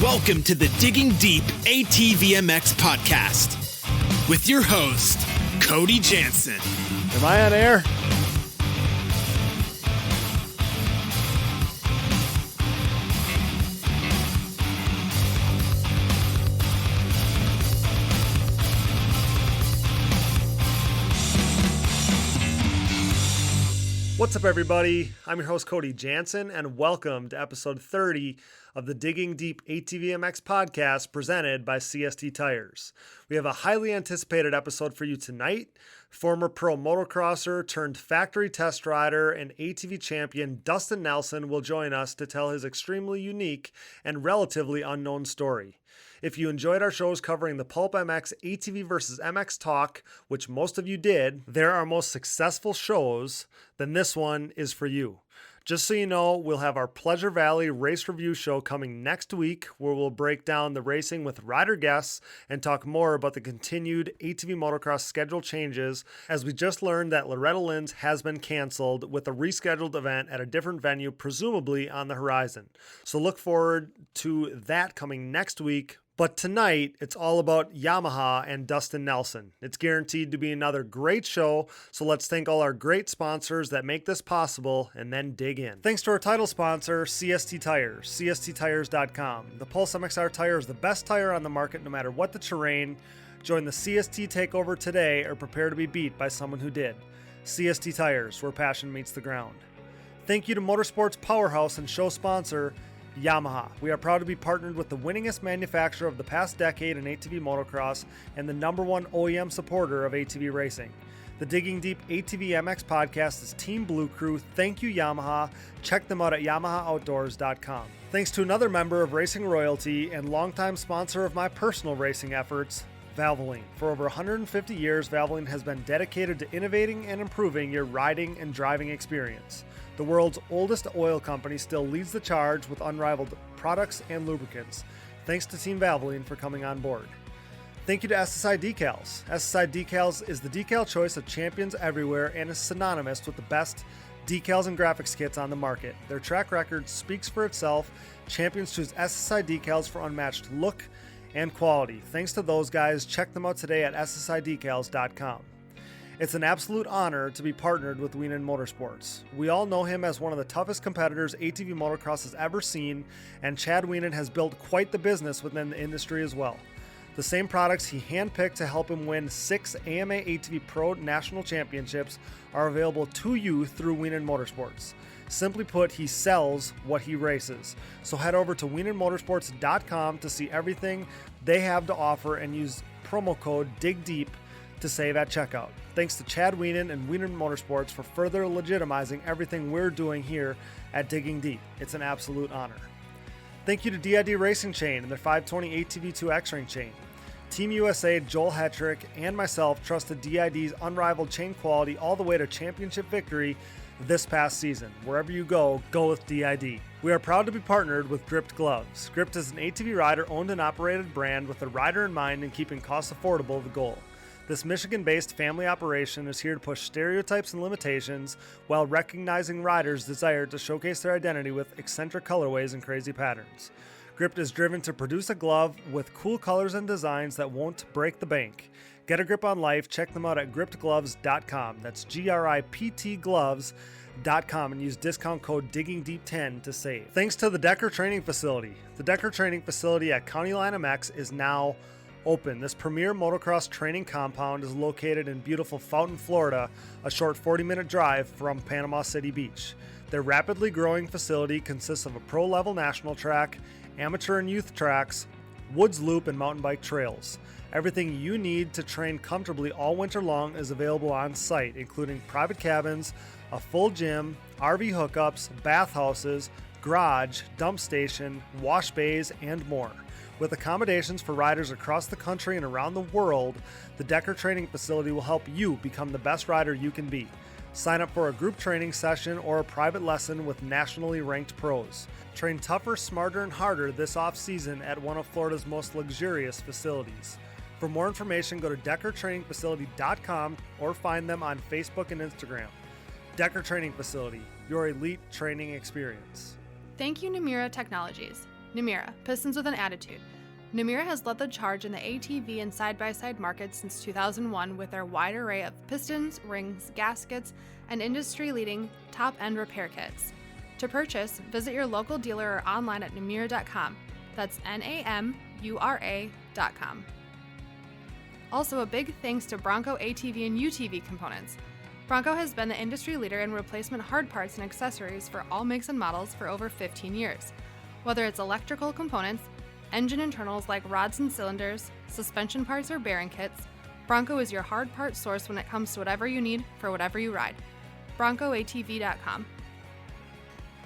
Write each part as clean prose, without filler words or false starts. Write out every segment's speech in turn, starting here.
Welcome to the Digging Deep ATVMX podcast with your host, Cody Jansen. Am I on air? What's up, everybody? I'm your host, Cody Jansen, and welcome to episode 30 of the Digging Deep ATVMX podcast presented by CST Tires. We have a highly anticipated episode for you tonight. Former pro motocrosser turned factory test rider and ATV champion Dustin Nelson will join us to tell his extremely unique and relatively unknown story. If you enjoyed our shows covering the Pulp MX ATV versus MX talk, which most of you did, they're our most successful shows, then this one is for you. Just so you know, we'll have our Pleasure Valley race review show coming next week, where we'll break down the racing with rider guests and talk more about the continued ATV motocross schedule changes, as we just learned that Loretta Lynn's has been canceled with a rescheduled event at a different venue, presumably on the horizon. So look forward to that coming next week. But tonight, it's all about Yamaha and Dustin Nelson. It's guaranteed to be another great show, so let's thank all our great sponsors that make this possible and then dig in. Thanks to our title sponsor, CST Tires, CSTTires.com. The Pulse MXR tire is the best tire on the market no matter what the terrain. Join the CST takeover today or prepare to be beat by someone who did. CST Tires, where passion meets the ground. Thank you to Motorsports Powerhouse and show sponsor, Yamaha. We are proud to be partnered with the winningest manufacturer of the past decade in ATV motocross and the #1 OEM supporter of ATV racing. The Digging Deep ATVMX podcast is Team Blue Crew. Thank you, Yamaha. Check them out at YamahaOutdoors.com. Thanks to another member of Racing Royalty and longtime sponsor of my personal racing efforts, Valvoline. For over 150 years, Valvoline has been dedicated to innovating and improving your riding and driving experience. The world's oldest oil company still leads the charge with unrivaled products and lubricants. Thanks to Team Valvoline for coming on board. Thank you to SSI Decals. SSI Decals is the decal choice of champions everywhere and is synonymous with the best decals and graphics kits on the market. Their track record speaks for itself. Champions choose SSI Decals for unmatched look and quality. Thanks to those guys. Check them out today at SSIDecals.com. It's an absolute honor to be partnered with Wienen Motorsports. We all know him as one of the toughest competitors ATV motocross has ever seen, and Chad Wienen has built quite the business within the industry as well. The same products he handpicked to help him win 6 AMA ATV Pro National Championships are available to you through Wienen Motorsports. Simply put, he sells what he races. So head over to WienenMotorsports.com to see everything they have to offer and use promo code DIGDEEP to save at checkout. Thanks to Chad Wienen and Wienen Motorsports for further legitimizing everything we're doing here at Digging Deep. It's an absolute honor. Thank you to DID Racing Chain and their 520 ATV2 X-Ring chain. Team USA, Joel Hetrick, and myself trusted DID's unrivaled chain quality all the way to championship victory this past season. Wherever you go, go with DID. We are proud to be partnered with Gripped Gloves. Gripped is an ATV rider owned and operated brand with the rider in mind and keeping costs affordable the goal. This Michigan-based family operation is here to push stereotypes and limitations while recognizing riders' desire to showcase their identity with eccentric colorways and crazy patterns. Gripped is driven to produce a glove with cool colors and designs that won't break the bank. Get a grip on life. Check them out at grippedgloves.com. That's GRIPT gloves.com and use discount code DIGGINGDEEP10 to save. Thanks to the Decker Training Facility. The Decker Training Facility at County Line MX is now open. This premier motocross training compound is located in beautiful Fountain, Florida, a short 40-minute drive from Panama City Beach. Their rapidly growing facility consists of a pro-level national track, amateur and youth tracks, woods loop, and mountain bike trails. Everything you need to train comfortably all winter long is available on site, including private cabins, a full gym, RV hookups, bathhouses, garage, dump station, wash bays, and more. With accommodations for riders across the country and around the world, the Decker Training Facility will help you become the best rider you can be. Sign up for a group training session or a private lesson with nationally ranked pros. Train tougher, smarter, and harder this off-season at one of Florida's most luxurious facilities. For more information, go to DeckerTrainingFacility.com or find them on Facebook and Instagram. Decker Training Facility, your elite training experience. Thank you, Namura Technologies. Namura, pistons with an attitude. Namura has led the charge in the ATV and side-by-side market since 2001 with their wide array of pistons, rings, gaskets, and industry-leading top-end repair kits. To purchase, visit your local dealer or online at namura.com. That's NAMURA.com. Also, a big thanks to Bronco ATV and UTV components. Bronco has been the industry leader in replacement hard parts and accessories for all makes and models for over 15 years. Whether it's electrical components, engine internals like rods and cylinders, suspension parts, or bearing kits, Bronco is your hard part source when it comes to whatever you need for whatever you ride. BroncoATV.com.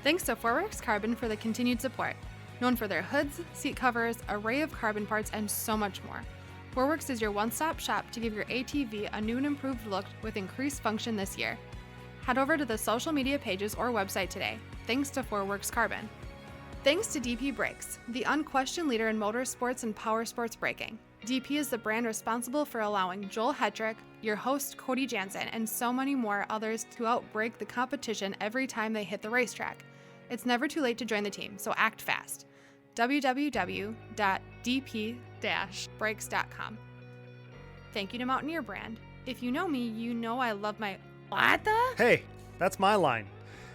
Thanks to Forworks Carbon for the continued support. Known for their hoods, seat covers, array of carbon parts, and so much more. Forworks is your one-stop shop to give your ATV a new and improved look with increased function this year. Head over to the social media pages or website today. Thanks to Forworks Carbon. Thanks to DP Brakes, the unquestioned leader in motorsports and power sports braking. DP is the brand responsible for allowing Joel Hetrick, your host Cody Jansen, and so many more others to outbrake the competition every time they hit the racetrack. It's never too late to join the team, so act fast. www.dp-brakes.com. Thank you to Mountaineer Brand. If you know me, you know I love my... What the? Hey, that's my line.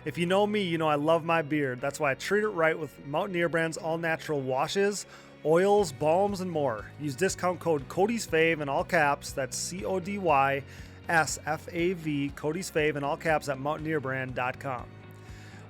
If you know me, you know I love my beard. That's why I treat it right with Mountaineer Brand's all-natural washes, oils, balms, and more. Use discount code CODY'sFave in all caps. That's CODYSFAV, CODY'sFave in all caps at mountaineerbrand.com.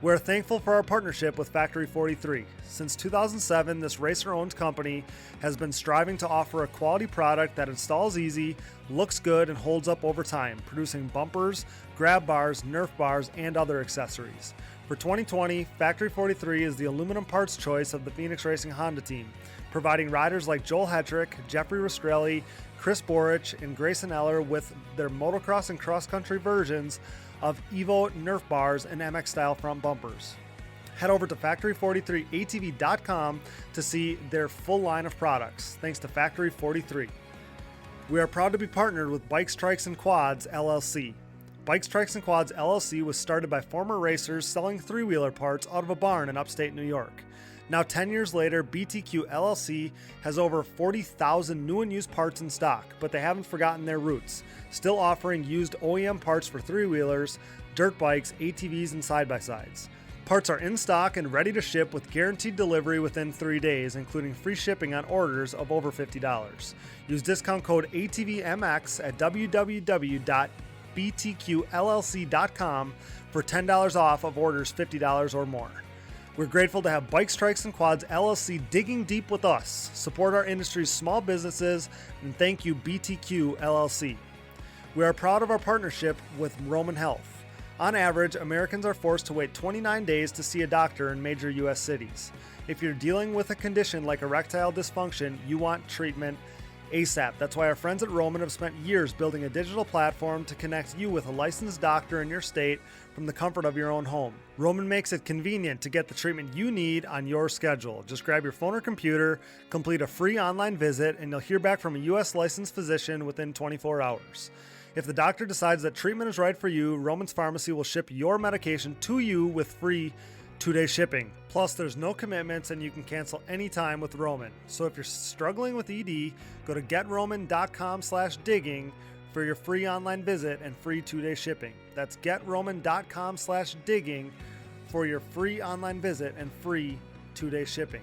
We're thankful for our partnership with Factory 43. Since 2007, this racer-owned company has been striving to offer a quality product that installs easy, looks good, and holds up over time, producing bumpers, grab bars, Nerf bars, and other accessories. For 2020, Factory 43 is the aluminum parts choice of the Phoenix Racing Honda team, providing riders like Joel Hetrick, Jeffrey Rastrelli, Chris Borich, and Grayson Eller with their motocross and cross-country versions of Evo Nerf bars and MX-style front bumpers. Head over to factory43atv.com to see their full line of products, thanks to Factory 43. We are proud to be partnered with Bikes, Trikes, and Quads, LLC. Bikes, Trikes, and Quads, LLC was started by former racers selling three-wheeler parts out of a barn in upstate New York. Now 10 years later, BTQ LLC has over 40,000 new and used parts in stock, but they haven't forgotten their roots, still offering used OEM parts for three-wheelers, dirt bikes, ATVs, and side-by-sides. Parts are in stock and ready to ship with guaranteed delivery within 3 days, including free shipping on orders of over $50. Use discount code ATVMX at www.btqllc.com for $10 off of orders $50 or more. We're grateful to have Bikes, Trikes, and Quads LLC digging deep with us, support our industry's small businesses, and thank you BTQ LLC. We are proud of our partnership with Roman Health. On average, Americans are forced to wait 29 days to see a doctor in major U.S. cities. If you're dealing with a condition like erectile dysfunction, you want treatment ASAP. That's why our friends at Roman have spent years building a digital platform to connect you with a licensed doctor in your state from the comfort of your own home. Roman makes it convenient to get the treatment you need on your schedule. Just grab your phone or computer, complete a free online visit, and you'll hear back from a U.S. licensed physician within 24 hours. If the doctor decides that treatment is right for you, Roman's Pharmacy will ship your medication to you with free 2-day shipping. Plus, there's no commitments and you can cancel anytime with Roman. So if you're struggling with ED, go to getroman.com/digging for your free online visit and free 2-day shipping. That's getroman.com/digging for your free online visit and free 2-day shipping.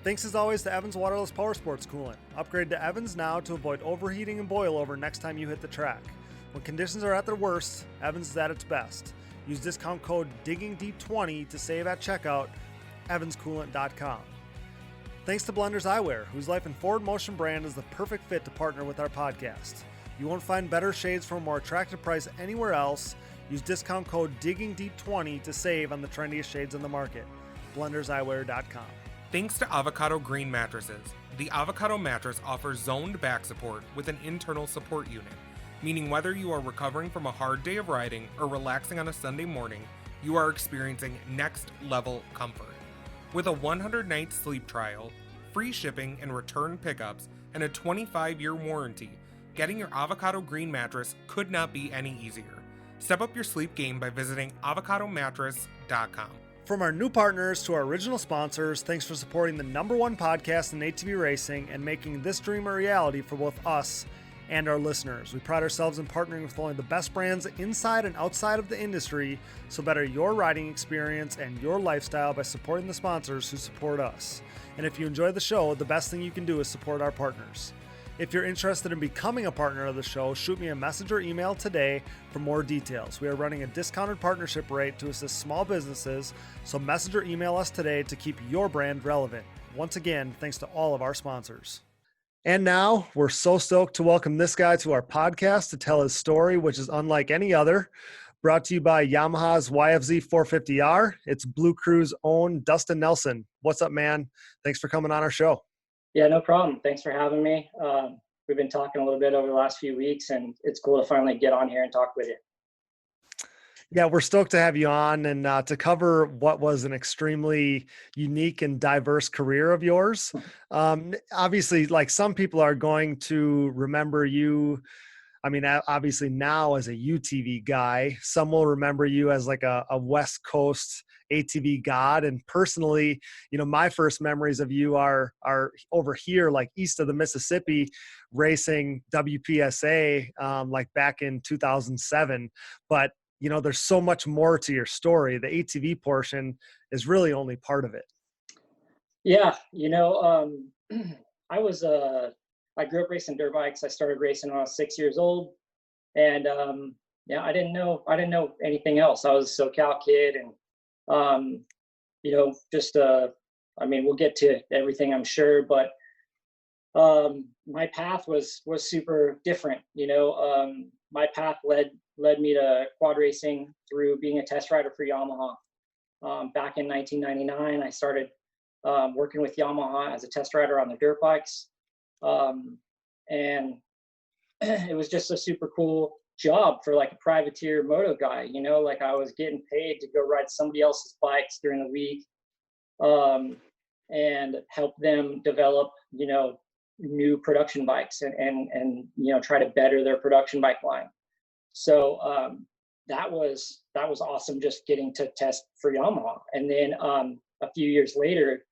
Thanks as always to Evans Waterless Power Sports Coolant. Upgrade to Evans now to avoid overheating and boil over next time you hit the track. When conditions are at their worst, Evans is at its best. Use discount code DIGGINGDEEP20 to save at checkout, evanscoolant.com. Thanks to Blenders Eyewear, whose Life in Forward Motion brand is the perfect fit to partner with our podcast. You won't find better shades for a more attractive price anywhere else. Use discount code DIGGINGDEEP20 to save on the trendiest shades in the market. BlendersEyewear.com. Thanks to Avocado Green Mattresses, the Avocado mattress offers zoned back support with an internal support unit, meaning whether you are recovering from a hard day of riding or relaxing on a Sunday morning, you are experiencing next-level comfort. With a 100-night sleep trial, free shipping and return pickups, and a 25-year warranty, getting your Avocado Green mattress could not be any easier. Step up your sleep game by visiting avocadomattress.com. From our new partners to our original sponsors, thanks for supporting the #1 podcast in ATV racing and making this dream a reality for both us and our listeners. We pride ourselves in partnering with only the best brands inside and outside of the industry, so better your riding experience and your lifestyle by supporting the sponsors who support us. And if you enjoy the show, the best thing you can do is support our partners. If you're interested in becoming a partner of the show, shoot me a message or email today for more details. We are running a discounted partnership rate to assist small businesses, so message or email us today to keep your brand relevant. Once again, thanks to all of our sponsors. And now we're so stoked to welcome this guy to our podcast to tell his story, which is unlike any other. Brought to you by Yamaha's YFZ 450R. It's Blue Crew's own Dustin Nelson. What's up, man? Thanks for coming on our show. Yeah, no problem. Thanks for having me. We've been talking a little bit over the last few weeks, and it's cool to finally get on here and talk with you. Yeah, we're stoked to have you on and to cover what was an extremely unique and diverse career of yours. Obviously, like some people are going to remember you. I mean, obviously now as a UTV guy, some will remember you as like a West Coast ATV god. And personally, you know, my first memories of you are over here, like east of the Mississippi, racing WPSA, like back in 2007. But, you know, there's so much more to your story. The ATV portion is really only part of it. Yeah, you know, I grew up racing dirt bikes. I started racing when I was 6 years old, and yeah, I didn't know anything else. I was a SoCal kid, and you know, just I mean, we'll get to everything, I'm sure, but my path was super different. You know, my path led me to quad racing through being a test rider for Yamaha. Back in 1999, I started working with Yamaha as a test rider on the dirt bikes. And it was just a super cool job for like a privateer moto guy, you know, like I was getting paid to go ride somebody else's bikes during the week, and help them develop, you know, new production bikes and, you know, try to better their production bike line. So, that was awesome, just getting to test for Yamaha. And then, a few years later,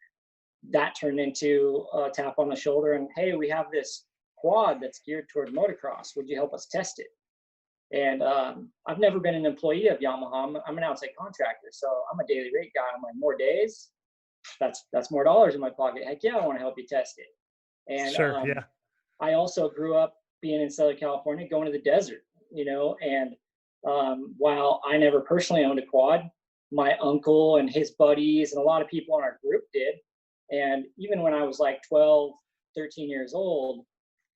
that turned into a tap on the shoulder and, hey, we have this quad that's geared toward motocross. Would you help us test it? And I've never been an employee of Yamaha. I'm an outside contractor, so I'm a daily rate guy. I'm like, more days, that's more dollars in my pocket. Heck yeah, I want to help you test it. And sure, yeah. I also grew up being in Southern California, going to the desert, you know, and while I never personally owned a quad, my uncle and his buddies and a lot of people in our group did. And even when I was like 12, 13 years old,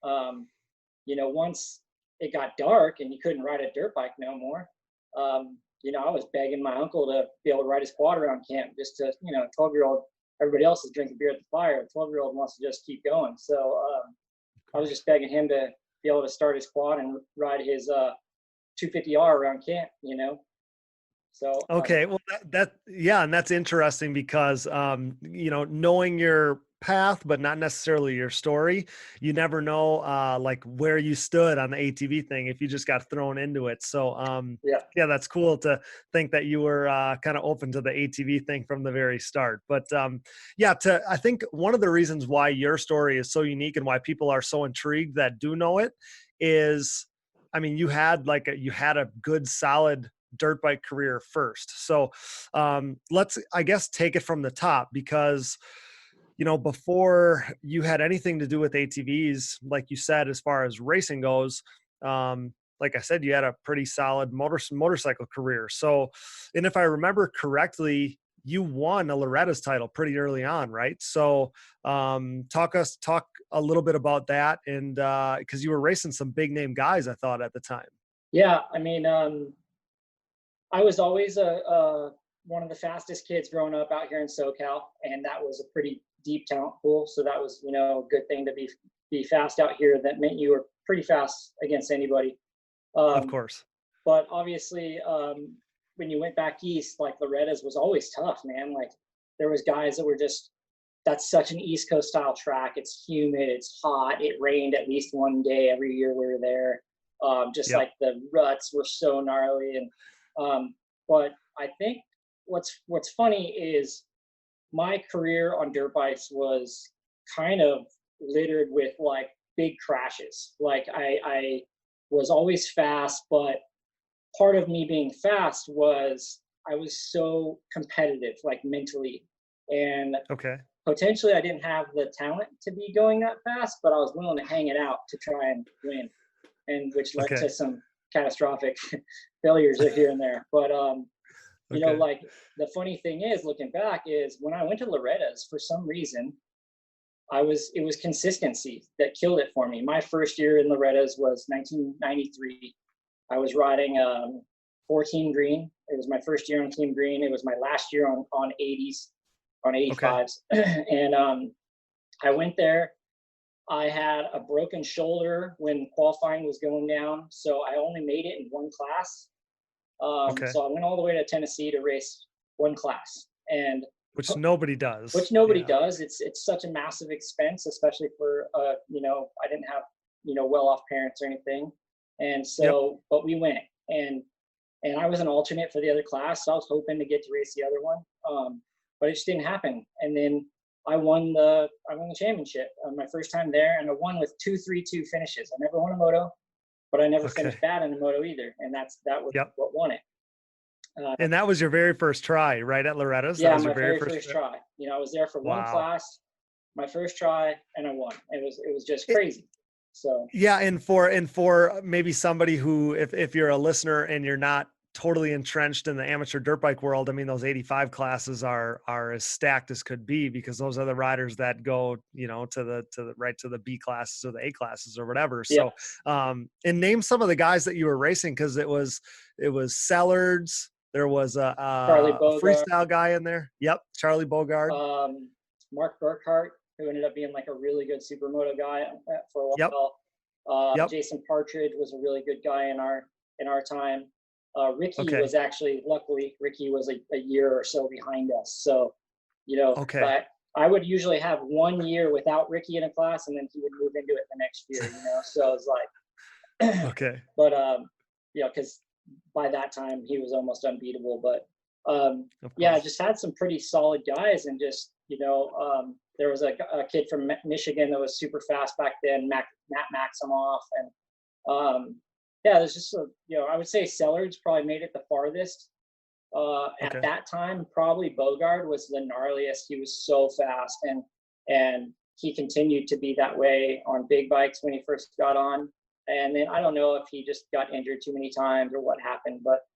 you know, once it got dark and you couldn't ride a dirt bike no more, you know, I was begging my uncle to be able to ride his quad around camp just to, you know, 12-year-old, everybody else is drinking beer at the fire. A 12-year-old wants to just keep going. So I was just begging him to be able to start his quad and ride his 250R around camp, you know. So okay, well yeah, and that's interesting because you know, knowing your path but not necessarily your story, you never know like where you stood on the ATV thing if you just got thrown into it. So yeah, that's cool to think that you were kind of open to the ATV thing from the very start. But yeah, I think one of the reasons why your story is so unique and why people are so intrigued that do know it is, I mean, you had a good solid dirt bike career first. So let's, I guess, take it from the top because, you know, before you had anything to do with ATVs, like you said, as far as racing goes, like I said, you had a pretty solid motorcycle career. So, and if I remember correctly, you won a Loretta's title pretty early on, right? So talk a little bit about that. And because you were racing some big name guys, I thought at the time. Yeah, I mean, I was always one of the fastest kids growing up out here in SoCal, and that was a pretty deep talent pool. So that was, you know, a good thing to be fast out here. That meant you were pretty fast against anybody. Of course. But obviously, when you went back east, like Loretta's was always tough, man. Like there was guys that were just, that's such an East Coast style track. It's humid, it's hot. It rained at least one day every year we were there. Just like the ruts were so gnarly. And but I think what's funny is my career on dirt bikes was kind of littered with like big crashes. Like I was always fast, but part of me being fast was I was so competitive, like mentally. And Okay. potentially I didn't have the talent to be going that fast, but I was willing to hang it out to try and win. And which led Okay. to some catastrophic failures here and there. But you know, Okay. like the funny thing is, looking back, is when I went to Loretta's, for some reason, it was consistency that killed it for me. My first year in Loretta's was 1993. I was riding 14 green. It was my first year on Team Green. It was my last year on 80s, on 85s. Okay. And I went there. I had a broken shoulder when qualifying was going down, so I only made it in one class. Okay. So I went all the way to Tennessee to race one class, and Which nobody does. Does. It's such a massive expense, especially for you know, I didn't have, you know, well-off parents or anything, and so but we went, and I was an alternate for the other class, so I was hoping to get to race the other one, but it just didn't happen. And then I won the championship my first time there, and I won with 2-3-2 finishes. I never won a moto, but I never finished bad in a moto either, and that was what won it. And that was your very first try, right, at Loretta's? Yeah, that was my your very first try. You know, I was there for one class, my first try, and I won. It was just crazy. So yeah, and for maybe somebody who, if you're a listener and you're not totally entrenched in the amateur dirt bike world, I mean, those 85 classes are as stacked as could be, because those are the riders that go, you know, to the B classes or the A classes or whatever. So, and name some of the guys that you were racing, because it was Sellards. There was a freestyle guy in there. Yep, Charlie Bogard. Mark Burkhart, who ended up being like a really good supermoto guy for a while. Jason Partridge was a really good guy in our time. Ricky was actually, luckily, Ricky was a year or so behind us. So, you know, but I would usually have 1 year without Ricky in a class, and then he would move into it the next year, you know? So it's like, but, you know, because by that time he was almost unbeatable. But I just had some pretty solid guys, and just, you know, there was a kid from Michigan that was super fast back then, Matt Maximoff, and there's just you know, I would say Sellards probably made it the farthest. At that time, probably Bogard was the gnarliest. He was so fast, and he continued to be that way on big bikes when he first got on. And then I don't know if he just got injured too many times or what happened, but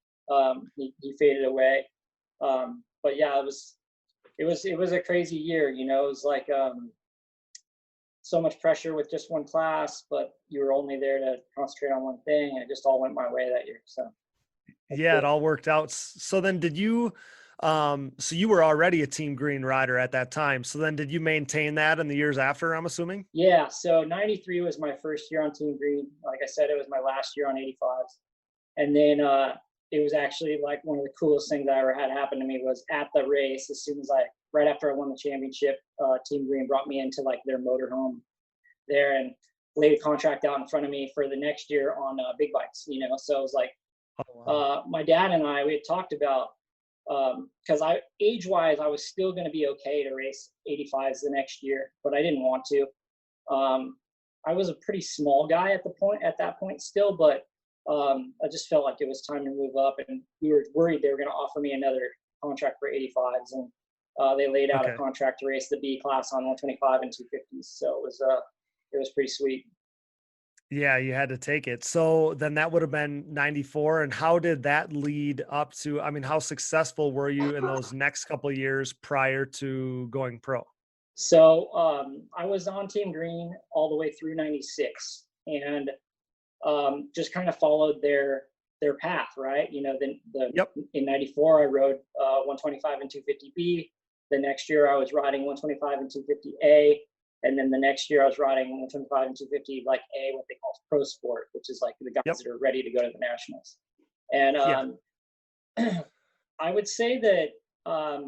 he faded away. But yeah, it was a crazy year, you know. It was like so much pressure with just one class, but you were only there to concentrate on one thing, and it just all went my way that year. So yeah, it all worked out. So then did you so you were already a Team Green rider at that time. So then did you maintain that in the years after, I'm assuming? Yeah, so 93 was my first year on Team Green. Like I said, it was my last year on 85s. And then it was actually like one of the coolest things I ever had happen to me was at the race, as soon as right after I won the championship, Team Green brought me into like their motorhome there and laid a contract out in front of me for the next year on big bikes, you know? So it was like, my dad and we had talked about, because age-wise, I was still going to be okay to race 85s the next year, but I didn't want to. I was a pretty small guy at that point still, but I just felt like it was time to move up, and we were worried they were going to offer me another contract for 85s, and they laid out a contract to race the B class on 125 and 250s. So it was pretty sweet. Yeah, you had to take it. So then that would have been 94. And how did that lead up to, I mean, how successful were you in those next couple of years prior to going pro? So I was on Team Green all the way through 96, and just kind of followed their path, right? You know, in 94, I rode 125 and 250B. The next year I was riding 125 and 250A. And then the next year I was riding 125 and 250, like what they call pro sport, which is like the guys that are ready to go to the nationals. And I would say that I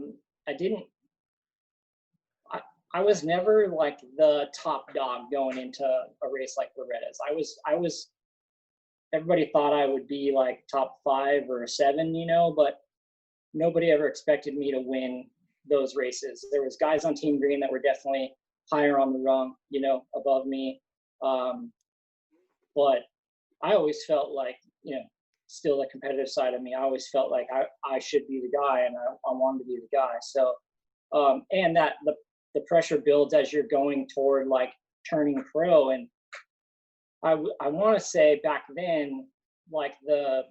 was never like the top dog going into a race like Loretta's. I was, everybody thought I would be like top 5 or 7, you know, but nobody ever expected me to win those races. There was guys on Team Green that were definitely higher on the rung, above me. But I always felt like, still the competitive side of me, I always felt like I should be the guy, and I wanted to be the guy. So, and that the pressure builds as you're going toward like turning pro. And I want to say back then, like the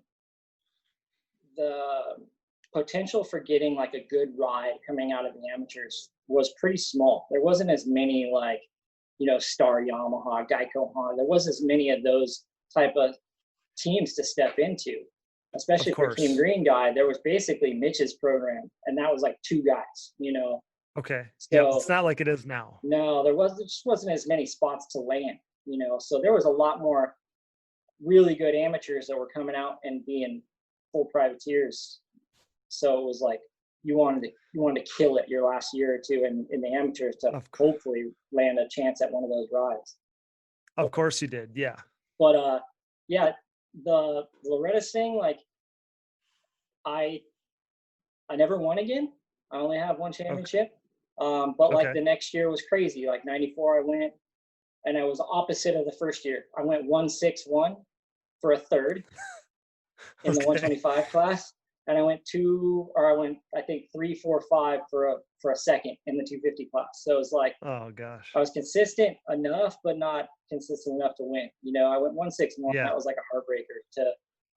potential for getting like a good ride coming out of the amateurs was pretty small. There wasn't as many like, Star Yamaha, Geico Honda. There wasn't as many of those type of teams to step into, especially for Team Green guy. There was basically Mitch's program, and that was like 2 guys, Okay. So, yeah, it's not like it is now. No, there just wasn't as many spots to land, so there was a lot more really good amateurs that were coming out and being full privateers. So it was like you wanted to kill it your last year or two in the amateurs to hopefully land a chance at one of those rides. Of course you did, yeah. But yeah, the Loretta's thing, like I never won again. I only have 1 championship. But like the next year was crazy. Like 94, I went, and I was opposite of the first year. I went 161 for a third in the 125 class, and I went I think 3, 4, 5 for a second in the 250 class. So it was like, oh gosh, I was consistent enough, but not consistent enough to win. I went 161. That was like a heartbreaker.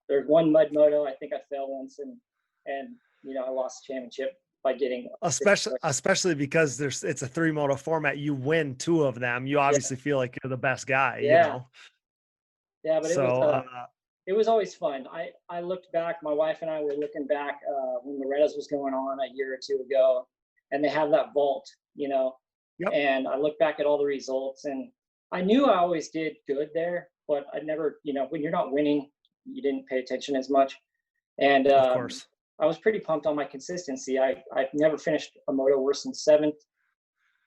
There's one mud moto. I think I fell once, and I lost the championship by getting especially because it's a 3 moto format. You win 2 of them, you obviously feel like you're the best guy. Yeah, but it was always fun. I looked back, my wife and I were looking back when Loretta's was going on a year or 2 ago, and they have that vault, and I look back at all the results, and I knew I always did good there, but I never, when you're not winning, you didn't pay attention as much. And of course, I was pretty pumped on my consistency. I've never finished a moto worse than 7th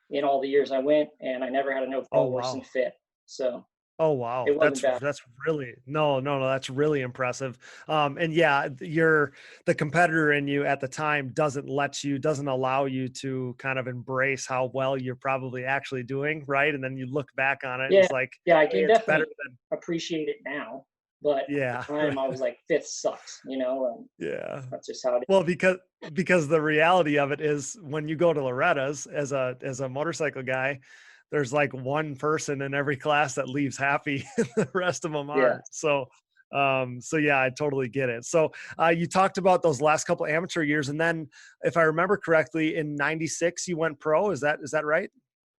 in all the years I went, and I never had a no-fault worse than 5th. So. Oh, wow. That's really, no, that's really impressive. And yeah, the competitor in you at the time doesn't allow you to kind of embrace how well you're probably actually doing. Right. And then you look back on it. It's like, I can definitely appreciate it now, but at the time I was like, 5th sucks, and that's just how it is. Well, because the reality of it is when you go to Loretta's as a motorcycle guy, there's like 1 person in every class that leaves happy. The rest of them aren't. So yeah, I totally get it. So you talked about those last couple amateur years, and then if I remember correctly, in 96 you went pro. Is that right?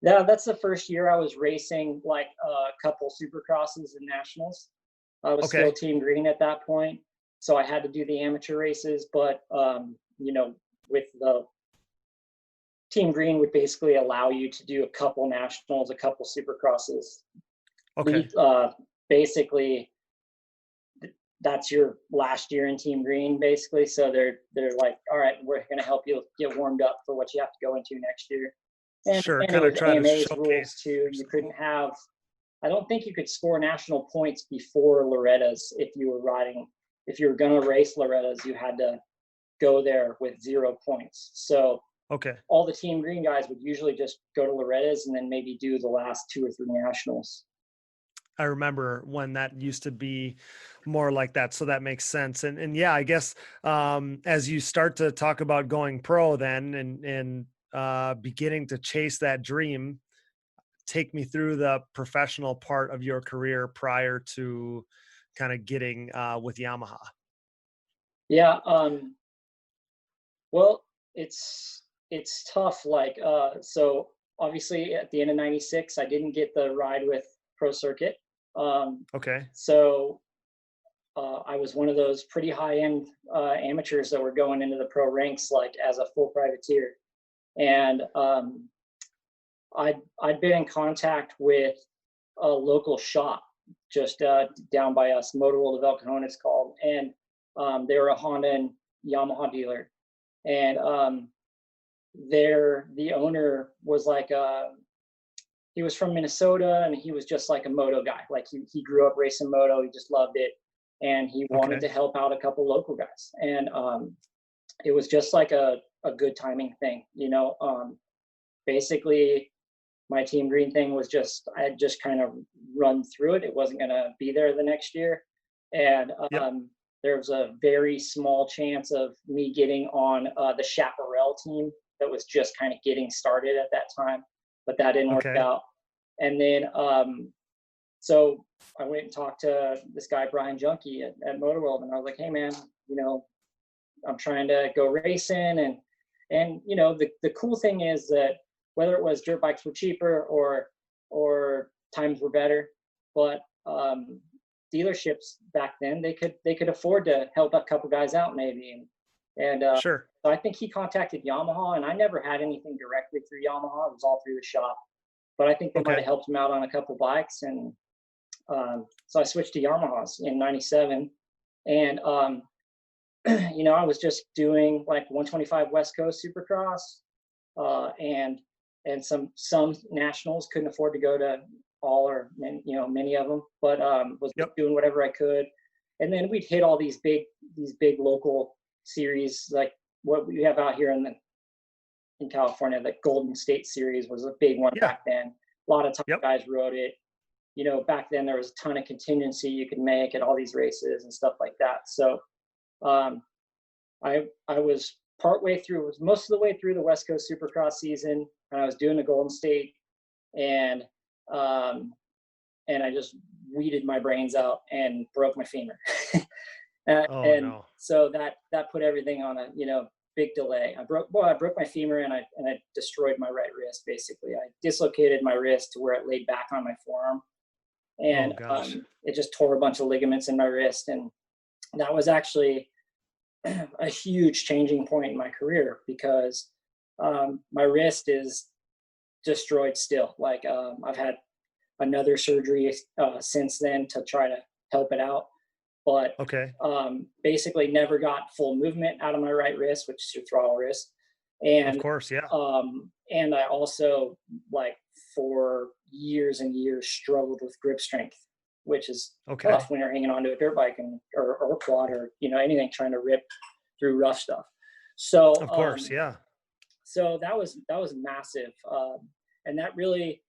Yeah, that's the first year I was racing like a couple supercrosses and nationals. I was still Team Green at that point, so I had to do the amateur races. But with the Team Green would basically allow you to do a couple nationals, a couple supercrosses. Basically, that's your last year in Team Green, basically. So they're like, all right, we're going to help you get warmed up for what you have to go into next year. And it was AMA's rules too. You couldn't have, I don't think you could score national points before Loretta's if you were going to race Loretta's, you had to go there with 0 points. So all the Team Green guys would usually just go to Loretta's and then maybe do the last 2 or 3 nationals. I remember when that used to be more like that. So that makes sense. And yeah, I guess as you start to talk about going pro then and beginning to chase that dream, take me through the professional part of your career prior to kind of getting with Yamaha. Yeah. Well, it's tough. Like, so obviously at the end of 96, I didn't get the ride with Pro Circuit. So I was one of those pretty high-end amateurs that were going into the pro ranks, like as a full privateer. And I'd been in contact with a local shop just down by us, Motor World of El Cajon it's called. And they were a Honda and Yamaha dealer. And the owner was like, he was from Minnesota, and he was just like a moto guy. Like he grew up racing moto. He just loved it. And he wanted to help out a couple local guys. And it was just like a good timing thing, you know. Basically my team green thing was just, I had just kind of run through it. It wasn't going to be there the next year. And Yep. there was a very small chance of me getting on the chaparral team that was just kind of getting started at that time, but that didn't work Okay. out. And then, so I went and talked to this guy, Brian Junkie at Motor World. And I was like, hey man, you know, I'm trying to go racing. And, you know, the cool thing is that whether it was dirt bikes were cheaper or times were better, but dealerships back then, they could afford to help a couple guys out maybe. And Sure. so I think he contacted Yamaha, and I never had anything directly through Yamaha. It was all through the shop, but I think they might Okay. have helped him out on a couple bikes. And so I switched to Yamahas in '97, and you know, I was just doing like 125 West Coast Supercross, and some nationals. Couldn't afford to go to all or many, you know, many of them, but was Yep. doing whatever I could. And then we'd hit all these big local series like what we have out here in California. The Golden State Series was a big one Yeah. back then. A lot of top Yep. guys rode it. You know, back then there was a ton of contingency you could make at all these races and stuff like that. So um, I was partway through, was most of the way through the West Coast Supercross season, and I was doing the Golden State, and um, and I just weeded my brains out and broke my femur. Oh And no. so that put everything on a, you know, big delay. I broke my femur, and I destroyed my right wrist. Basically, I dislocated my wrist to where it laid back on my forearm, Oh and gosh. it just tore a bunch of ligaments in my wrist. And that was actually a huge changing point in my career because my wrist is destroyed still. Like I've had another surgery since then to try to help it out, but Okay. basically never got full movement out of my right wrist, which is your throttle wrist. Of And course. Yeah. and I also, like, for years and years struggled with grip strength, which is Okay. tough when you're hanging onto a dirt bike or quad or, you know, anything trying to rip through rough stuff. So Of course. Yeah. so that was massive, and that really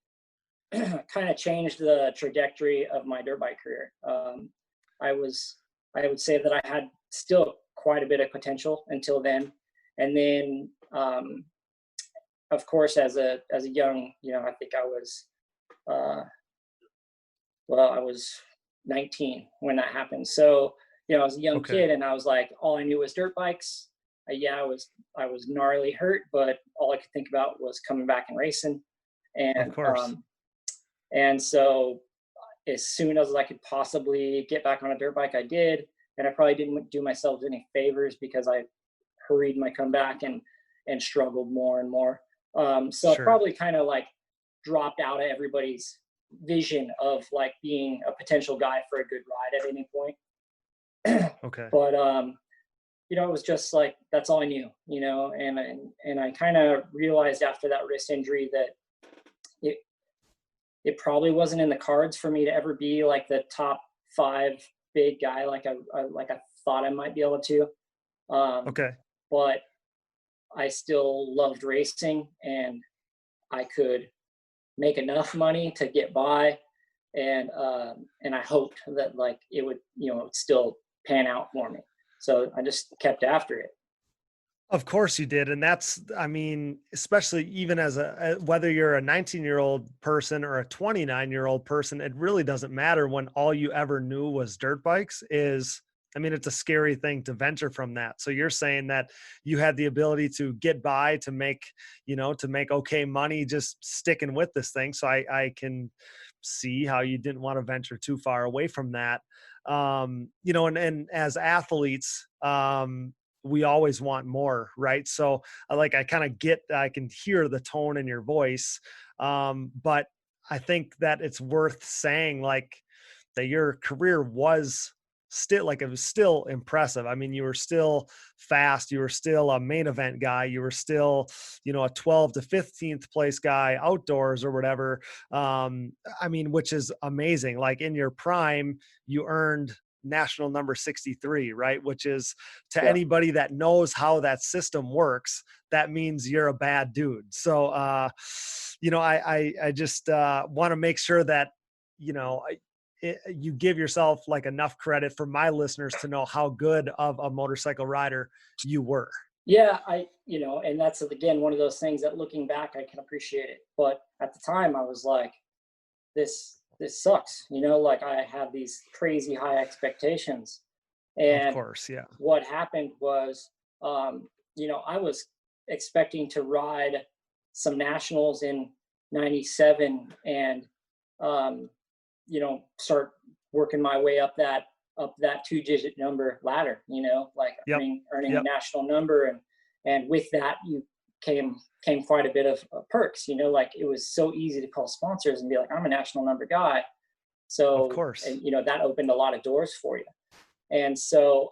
kind of changed the trajectory of my dirt bike career. I was, I would say that I had still quite a bit of potential until then, and then of course as a young, you know, I think I was uh, well, I was 19 when that happened. So, you know, I was a young Okay. kid, and I was like, all I knew was dirt bikes. Yeah, I was gnarly hurt, but all I could think about was coming back and racing. Of And course. so as soon as I could possibly get back on a dirt bike, I did. And I probably didn't do myself any favors because I hurried my comeback and struggled more and more. So I Sure. probably kind of like dropped out of everybody's vision of like being a potential guy for a good ride at any point. Okay. But you know, it was just like that's all I knew, you know, and I kind of realized after that wrist injury that it it probably wasn't in the cards for me to ever be like the top five big guy like I thought I might be able to. Um, Okay. but I still loved racing, and I could make enough money to get by, and I hoped that like it would, you know, it would still pan out for me. So I just kept after it. Of course you did. And that's, I mean, especially even as whether you're a 19-year-old person or a 29-year-old person, it really doesn't matter when all you ever knew was dirt bikes is, I mean, it's a scary thing to venture from that. So you're saying that you had the ability to get by, to make, you know, to make okay money, just sticking with this thing. So I can see how you didn't want to venture too far away from that. You know, and as athletes, we always want more, right? So like I kind of get, I can hear the tone in your voice, but I think that it's worth saying like that your career was still, like, it was still impressive. I mean, you were still fast, you were still a main event guy, you were still, you know, a 12 to 15th place guy outdoors or whatever. I mean, which is amazing. Like in your prime, you earned national number 63, right? Which is, to Yeah. anybody that knows how that system works, that means you're a bad dude. So, I just want to make sure that, you give yourself like enough credit for my listeners to know how good of a motorcycle rider you were. Yeah, and that's again one of those things that looking back I can appreciate it. But at the time I was like, this sucks. Like I had these crazy high expectations. Of And course, yeah. what happened was, I was expecting to ride some nationals in '97 and, start working my way up that 2-digit number ladder, like Yep. earning Yep. a national number. And with that, you came quite a bit of perks, like it was so easy to call sponsors and be like, I'm a national number guy. So, Of course. and, that opened a lot of doors for you. And so,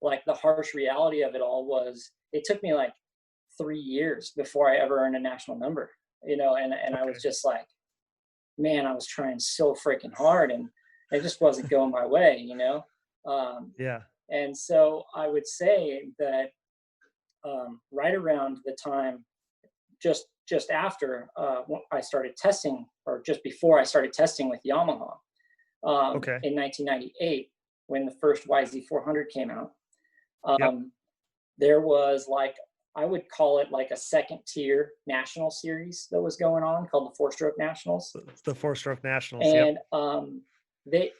like the harsh reality of it all was it took me like 3 years before I ever earned a national number, and Okay. I was just like, man, I was trying so freaking hard and it just wasn't going my way, Yeah. And so I would say that right around the time, just after I started testing, or just before I started testing with Yamaha, Okay. in 1998, when the first YZ400 came out, Yep. there was like, I would call it like a second tier national series that was going on called the 4-Stroke Nationals. It's the 4-Stroke Nationals. And Yep. they,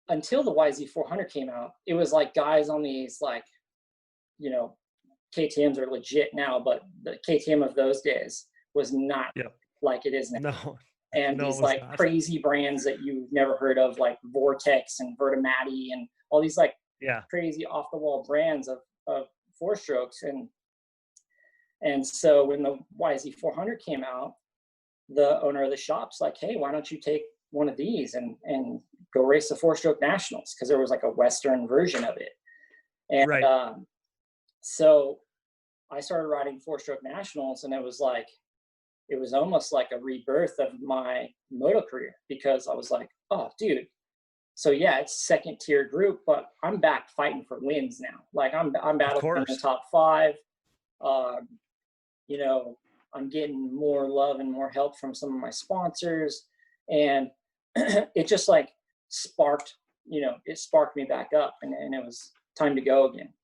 until the YZ400 came out, it was like guys on these like, KTMs are legit now, but the KTM of those days was not Yep. like it is now. No. And No, it these was like not. crazy brands that you've never heard of, like Vortex and Vertimati and all these like Yeah. crazy off the wall brands of 4-strokes. And so when the YZ400 came out, the owner of the shop's like, hey, why don't you take one of these and go race the 4-Stroke Nationals? Because there was like a Western version of it. And Right. so I started riding 4-Stroke Nationals, and it was almost like a rebirth of my moto career, because I was like, oh, dude. So yeah, it's second tier group, but I'm back fighting for wins now. Like I'm battling in the top 5. I'm getting more love and more help from some of my sponsors, and it just like sparked me back up, and it was time to go again.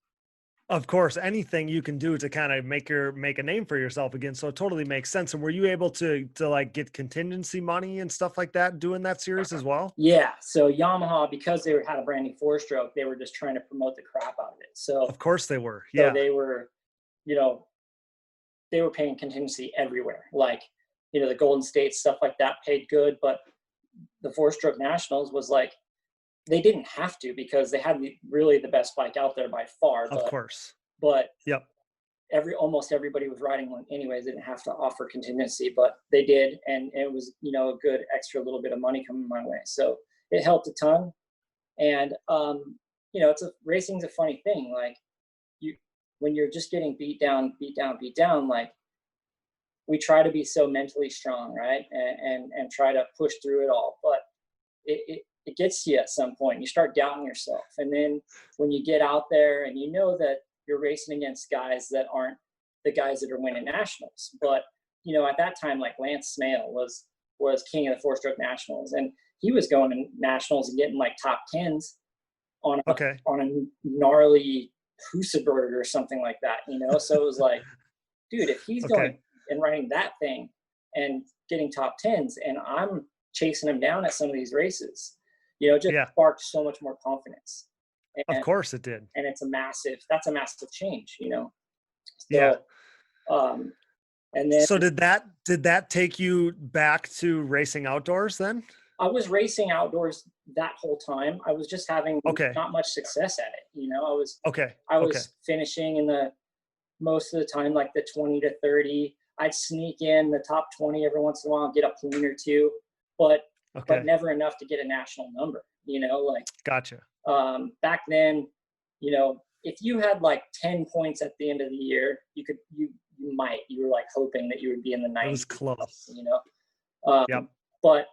Of course, anything you can do to kind of make a name for yourself again. So it totally makes sense. And were you able to like get contingency money and stuff like that doing that series as well? Yeah. So Yamaha, because they had a brand new 4-stroke, they were just trying to promote the crap out of it. So Of course they were. Yeah. So they were, they were paying contingency everywhere. Like, the Golden State stuff like that paid good, but the 4-Stroke Nationals was like, they didn't have to, because they had really the best bike out there by far. Of course. But yep. Almost everybody was riding one anyways. They didn't have to offer contingency, but they did, and it was a good extra little bit of money coming my way. So it helped a ton. And racing's a funny thing. Like when you're just getting beat down, like we try to be so mentally strong, right? And try to push through it all, but it gets to you at some point. You start doubting yourself. And then when you get out there and that you're racing against guys that aren't the guys that are winning nationals. But, at that time, like Lance Smale was king of the 4-Stroke Nationals, and he was going to nationals and getting like top 10s on a gnarly Husaberg or something like that, So it was like, dude, if he's going and riding that thing and getting top 10s, and I'm chasing him down at some of these races, sparked so much more confidence. And, of course it did. And that's a massive change, So, yeah. And then, so did that take you back to racing outdoors then? I was racing outdoors that whole time. I was just having not much success at it. I was finishing in the most of the time, like the 20 to 30. I'd sneak in the top 20 every once in a while, get a point or two, but never enough to get a national number, Gotcha. Back then, if you had like 10 points at the end of the year, you were like hoping that you would be in the 90s. It was close. But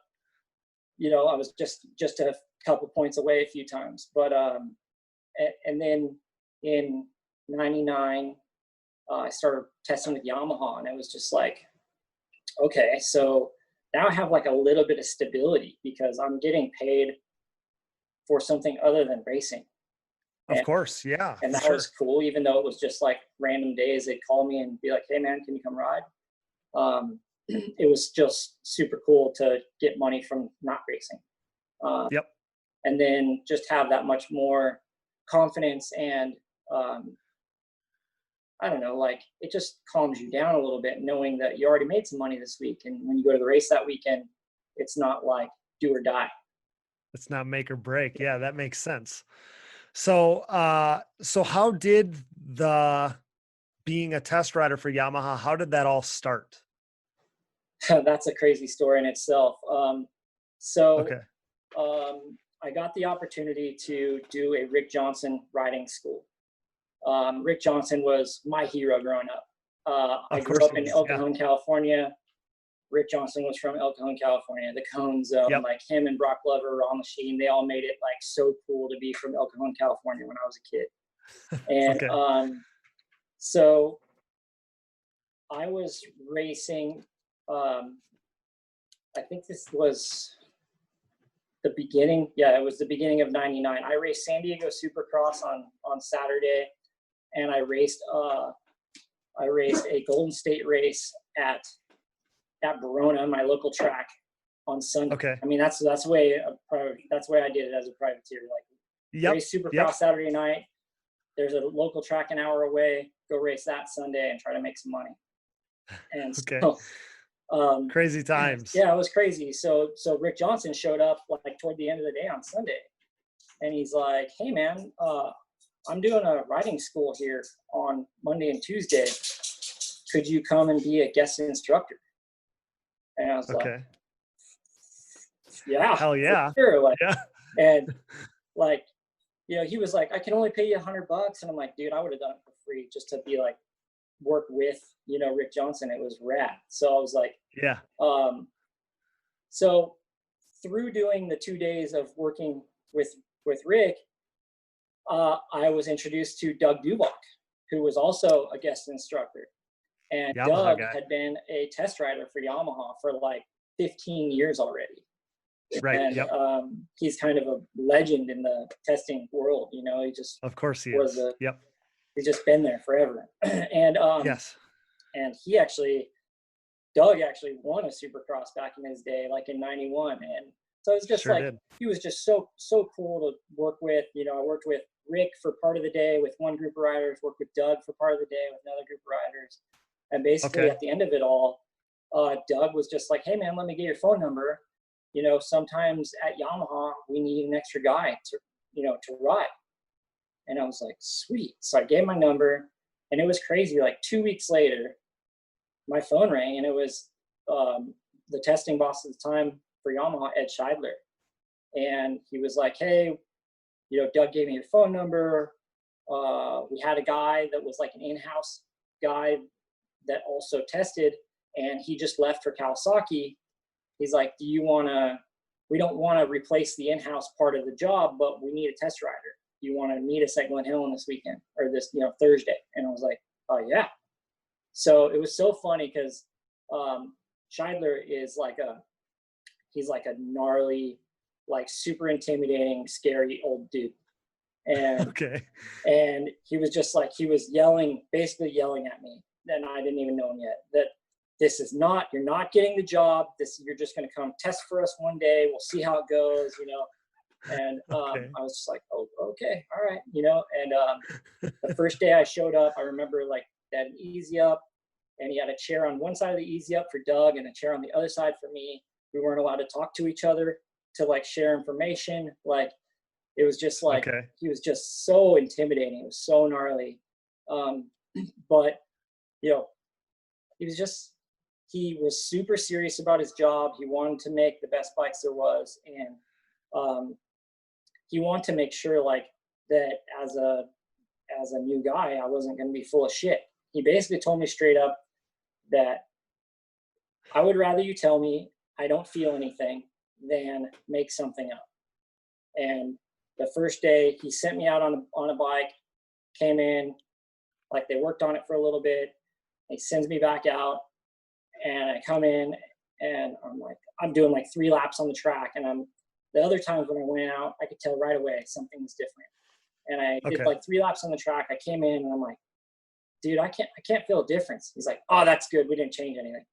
I was just a couple points away a few times. But and then in '99, I started testing with Yamaha, and it was just like, okay, so now I have like a little bit of stability because I'm getting paid for something other than racing. Of course, yeah. And that was cool, even though it was just like random days. They'd call me and be like, hey man, can you come ride? It was just super cool to get money from not racing. Yep. And then just have that much more confidence and I don't know, like it just calms you down a little bit knowing that you already made some money this week. And when you go to the race that weekend, it's not like do or die. It's not make or break. Yeah, that makes sense. So, so how did being a test rider for Yamaha, how did that all start? That's a crazy story in itself. Okay. I got the opportunity to do a Rick Johnson riding school. Rick Johnson was my hero growing up. I grew up in El Cajon, California. Rick Johnson was from El Cajon, California. The Cone Zone, like him and Brock Glover, Ron Machine, they all made it like so cool to be from El Cajon, California when I was a kid. And so I was racing. I think this was the beginning. Yeah, it was the beginning of '99. I raced San Diego Supercross on Saturday, and I raced a Golden State race at Verona, my local track, on Sunday. Okay. I mean, that's the way I did it as a privateer. Like, race Supercross Saturday night. There's a local track an hour away. Go race that Sunday and try to make some money. And so, crazy times. Yeah, it was crazy. So Rick Johnson showed up like toward the end of the day on Sunday, and he's like, "Hey man, I'm doing a riding school here on Monday and Tuesday. Could you come and be a guest instructor?" And I was like, "Yeah, hell yeah, sure." Like, and like, he was like, "I can only pay you $100." And I'm like, "Dude, I would have done it for free just to be like work with Rick Johnson." It was rad. So I was like, yeah. So through doing the 2 days of working with Rick, I was introduced to Doug Dubach, who was also a guest instructor. And Doug had been a test rider for Yamaha for like 15 years already. Right. And he's kind of a legend in the testing world. He just, of course he was is. He's just been there forever. And and Doug actually won a Supercross back in his day, like in '91. And so it was just he was just so cool to work with. I worked with Rick for part of the day with one group of riders, worked with Doug for part of the day with another group of riders. And basically at the end of it all, Doug was just like, "Hey man, let me get your phone number. Sometimes at Yamaha, we need an extra guy to ride." And I was like, sweet. So I gave my number, and it was crazy. Like 2 weeks later, my phone rang, and it was the testing boss at the time for Yamaha, Ed Scheidler. And he was like, "Hey, Doug gave me your phone number. We had a guy that was like an in-house guy that also tested, and he just left for Kawasaki. He's like, we don't want to replace the in-house part of the job, but we need a test rider. You want to meet us at Glen Helen this weekend or this, Thursday?" And I was like, "Oh yeah." So it was so funny because Scheidler is he's like a gnarly, like super intimidating, scary old dude. And and he was just like, he was basically yelling at me, and I didn't even know him yet, that you're not getting the job. You're just going to come test for us one day. We'll see how it goes, And I was just like, "Oh, okay, all right," And the first day I showed up, I remember like they had an easy up, and he had a chair on one side of the easy up for Doug and a chair on the other side for me. We weren't allowed to talk to each other to like share information. Like it was just like he was just so intimidating. It was so gnarly. But he was super serious about his job. He wanted to make the best bikes there was, and he wanted to make sure like that as a new guy, I wasn't going to be full of shit. He basically told me straight up that I would rather you tell me I don't feel anything than make something up. And the first day he sent me out on a bike, came in, like they worked on it for a little bit. He sends me back out, and I come in and I'm doing like 3 laps on the track. And the other times when I went out, I could tell right away something was different. And I did like 3 laps on the track. I came in and I'm like, dude, I can't feel a difference. He's like, oh, that's good. We didn't change anything.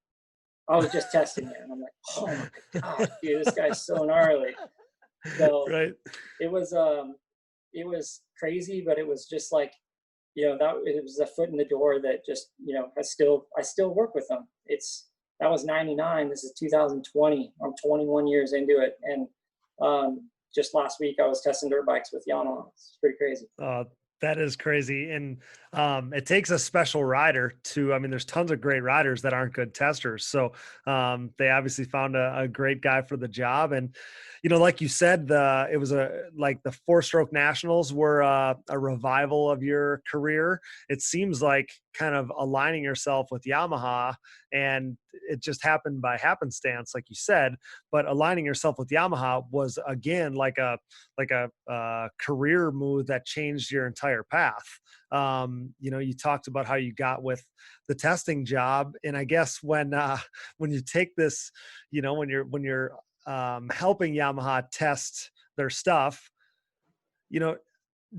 I was just testing it. And I'm like, oh my God, dude, this guy's so gnarly. So it was crazy, but it was just like, it was a foot in the door that just, I still work with them. That was 99. This is 2020. I'm 21 years into it. And just last week I was testing dirt bikes with Yamaha. It's pretty crazy. That is crazy. And it takes a special rider there's tons of great riders that aren't good testers. So they obviously found a great guy for the job. And, like you said, it was the 4-stroke nationals were a revival of your career. It seems like kind of aligning yourself with Yamaha, and it just happened by happenstance, like you said, but aligning yourself with Yamaha was again, like a career move that changed your entire path. You talked about how you got with the testing job. And I guess when you take this, when you're helping Yamaha test their stuff, when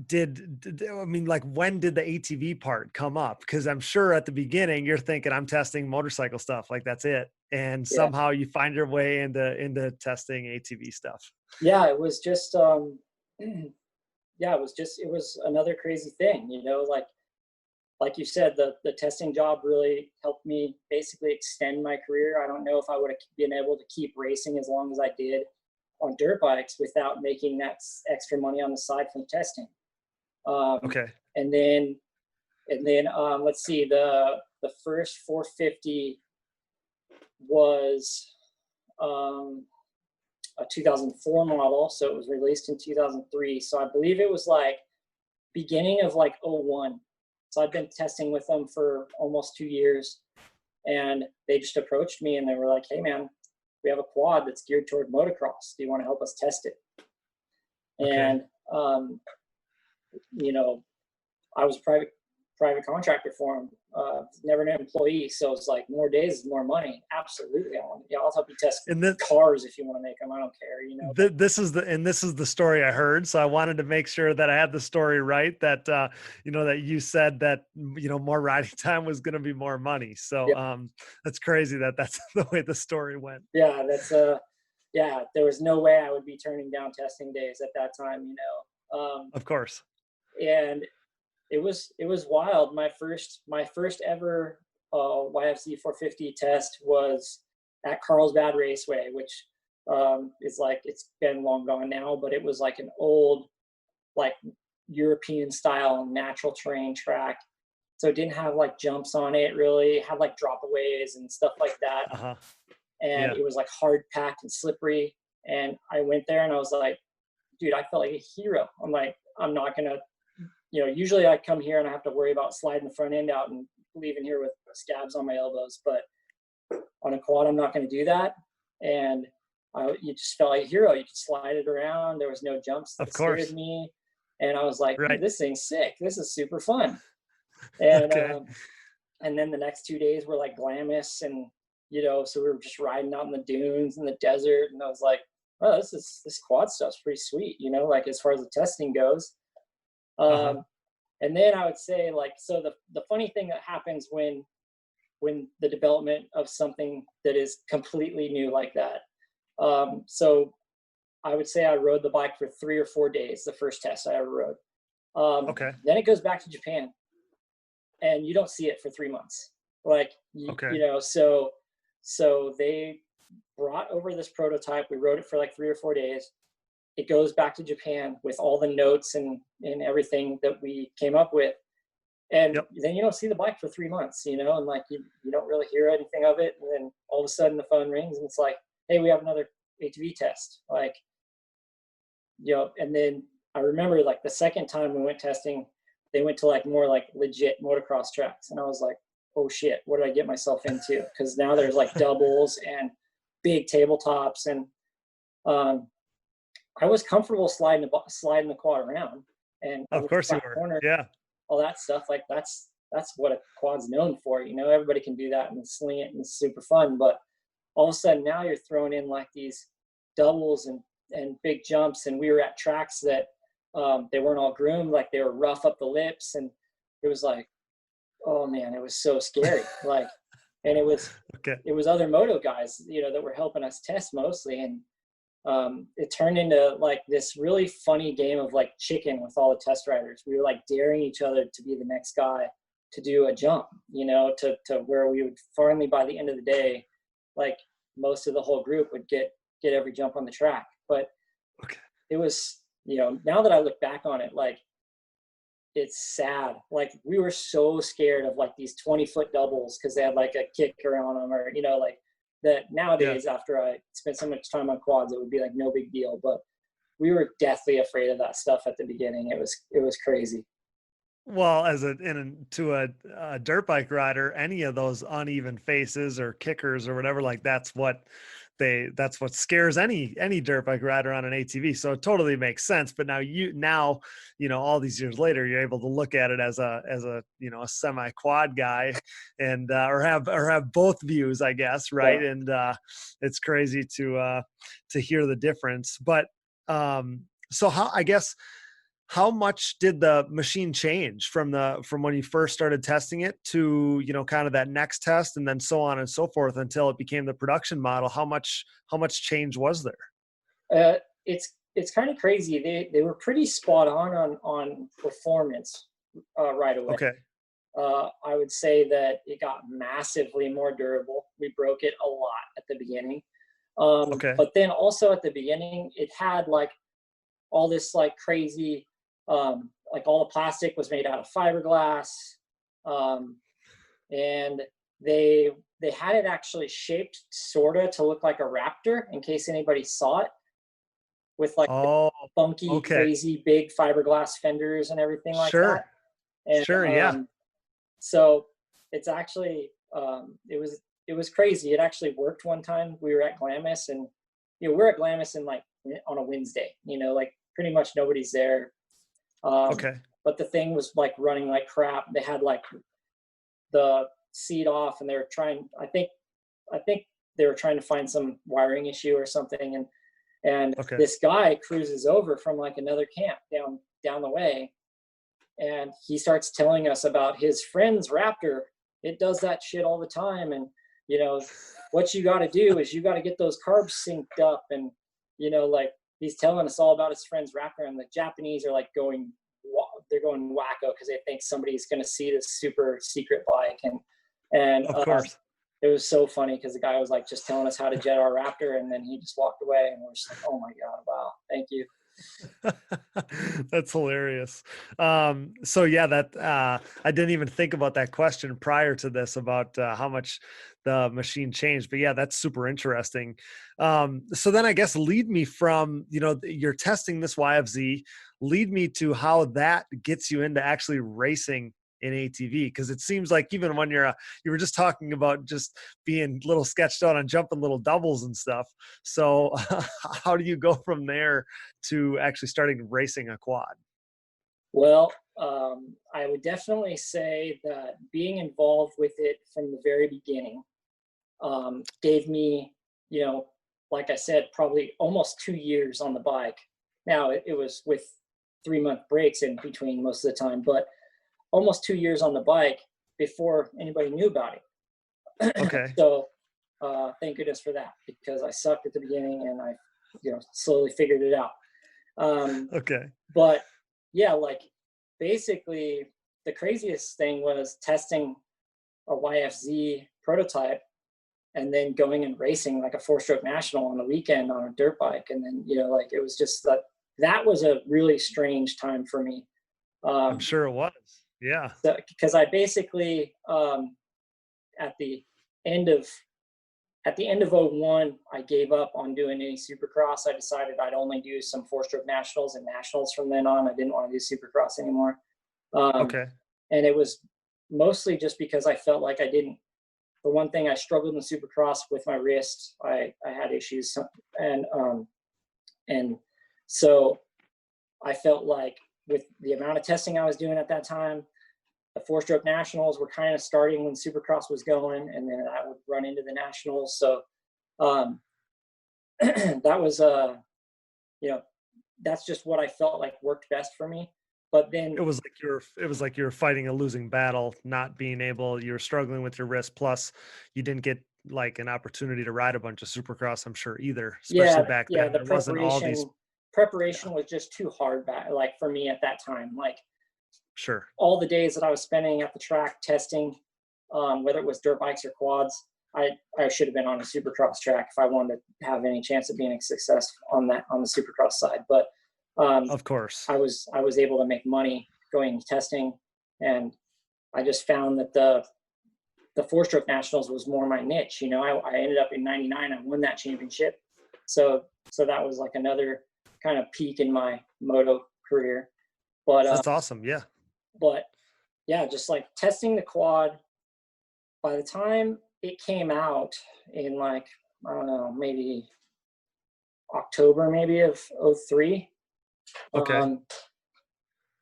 did the ATV part come up? Because I'm sure at the beginning you're thinking, I'm testing motorcycle stuff, like that's it. And somehow you find your way into testing ATV stuff. Yeah, it was just, it was another crazy thing, like you said, the testing job really helped me basically extend my career. I don't know if I would have been able to keep racing as long as I did on dirt bikes without making that extra money on the side from testing. And then let's see, the first 450 was a 2004 model. So it was released in 2003. So I believe it was like beginning of like 01. So I've been testing with them for almost 2 years, and they just approached me and they were like, hey man, we have a quad that's geared toward motocross. Do you want to help us test it? And, I was a private contractor for them, never an employee. So it's like more days is more money. Absolutely. I'll help you test cars if you want to make them. I don't care, This is the story I heard. So I wanted to make sure that I had the story right, that, that you said that, more riding time was going to be more money. So that's crazy that's the way the story went. Yeah, there was no way I would be turning down testing days at that time, Of course. And it was wild. My first ever YFZ 450 test was at Carlsbad Raceway, which is like, it's been long gone now, but it was like an old, like European style natural terrain track. So it didn't have like jumps on it really. It had like dropaways and stuff like that. And it was like hard packed and slippery. And I went there and I was like, dude, I felt like a hero. I'm like, I'm not going to, usually I come here and I have to worry about sliding the front end out and leaving here with scabs on my elbows. But on a quad, I'm not going to do that. And you just felt like a hero. You could slide it around. There was no jumps that scared me. And I was like, this thing's sick. This is super fun. And and then the next 2 days were like glamorous, and so we were just riding out in the dunes in the desert, and I was like, oh, this quad stuff's pretty sweet, like as far as the testing goes. And then I would say, like, so the funny thing that happens when the development of something that is completely new like that. So I would say I rode the bike for 3 or 4 days, the first test I ever rode. Then it goes back to Japan, and you don't see it for 3 months. Like, so they brought over this prototype. We rode it for like 3 or 4 days. It goes back to Japan with all the notes and everything that we came up with. And then you don't see the bike for 3 months, and like you don't really hear anything of it. And then all of a sudden the phone rings and it's like, hey, we have another ATV test. Like, and then I remember like the second time we went testing, they went to like more like legit motocross tracks. And I was like, oh shit, what did I get myself into? Because now there's like doubles and big tabletops. And um, I was comfortable sliding the quad around, and Of course you were. corner, Yeah. all that stuff. Like that's what a quad's known for. Everybody can do that and sling it, and it's super fun. But all of a sudden now you're throwing in like these doubles and big jumps, and we were at tracks that they weren't all groomed, like they were rough up the lips, and it was like, oh man, it was so scary. Like, and it was other moto guys, that were helping us test mostly, and it turned into like this really funny game of like chicken with all the test riders. We were like daring each other to be the next guy to do a jump, to where we would finally, by the end of the day, like most of the whole group would get every jump on the track. But it was, now that I look back on it, like it's sad. Like we were so scared of like these 20-foot doubles because they had like a kicker on them, or like that. Nowadays, after I spent so much time on quads, it would be like no big deal. But we were deathly afraid of that stuff at the beginning. It was crazy. Well, to a dirt bike rider, any of those uneven faces or kickers or whatever, like that's what scares any dirt bike rider on an ATV. So it totally makes sense. But now all these years later, you're able to look at it as a a semi quad guy, and or have both views, I guess, right? Yeah. And it's crazy to hear the difference. But so how much did the machine change from when you first started testing it to, kind of that next test, and then so on and so forth until it became the production model? How much change was there? It's kind of crazy. They were pretty spot on performance right away. Okay. I would say that it got massively more durable. We broke it a lot at the beginning. But then also at the beginning, it had like all this like crazy, like all the plastic was made out of fiberglass, and they had it actually shaped sorta to look like a raptor, in case anybody saw it, with like funky, crazy big fiberglass fenders and everything like that. And, so it's actually it was crazy. It actually worked one time. We were at Glamis, and we're at Glamis in like on a Wednesday, like pretty much nobody's there. But the thing was like running like crap. They had like the seat off, and they were trying, I think they were trying to find some wiring issue or something. And this guy cruises over from like another camp down the way, and he starts telling us about his friend's Raptor. It does that shit all the time. And, what you got to do is you got to get those carbs synced up. And, like he's telling us all about his friend's Raptor, and the Japanese are like going wacko because they think somebody's going to see this super secret bike. And of course, it was so funny because the guy was like just telling us how to jet our Raptor, and then he just walked away, and we're just like, oh my God, wow, thank you. That's hilarious. So yeah, that I didn't even think about that question prior to this about how much the machine changed, but yeah, that's super interesting. So then I guess lead me from, you're testing this YFZ, lead me to how that gets you into actually racing in ATV, because it seems like even when you were just talking about just being a little sketched out on jumping little doubles and stuff. So how do you go from there to actually starting racing a quad? Well, I would definitely say that being involved with it from the very beginning gave me, like I said, probably almost 2 years on the bike. Now it was with 3-month breaks in between most of the time, but almost 2 years on the bike before anybody knew about it. So thank goodness for that, because I sucked at the beginning, and I slowly figured it out. But yeah, like basically the craziest thing was testing a YFZ prototype and then going and racing like a 4-stroke national on the weekend on a dirt bike. And then, like, it was just that was a really strange time for me. I'm sure it was. Yeah. Because I basically, at the end of 2001, I gave up on doing any Supercross. I decided I'd only do some 4-stroke nationals and nationals from then on. I didn't want to do Supercross anymore. And it was mostly just because I felt like I didn't. For one thing, I struggled in Supercross with my wrist. I had issues, and And so I felt like with the amount of testing I was doing at that time, the 4-stroke nationals were kind of starting when Supercross was going, and then I would run into the nationals. So that was that's just what I felt like worked best for me. But then it was like you're fighting a losing battle, not being able, you're struggling with your wrist. Plus you didn't get like an opportunity to ride a bunch of Supercross, I'm sure, either, especially back then. The There wasn't all these. preparation was just too hard like for me at that time. Like Sure. all the days that I was spending at the track testing, whether it was dirt bikes or quads, I should have been on a Supercross track if I wanted to have any chance of being a success on the Supercross side. But of course, I was able to make money going testing, and I just found that the 4-stroke nationals was more my niche. You know, I ended up in '99. I won that championship, so that was like another kind of peak in my moto career. But that's awesome. Yeah. But yeah, just like testing the quad. By the time it came out in like, I don't know, maybe October maybe of '03. Okay.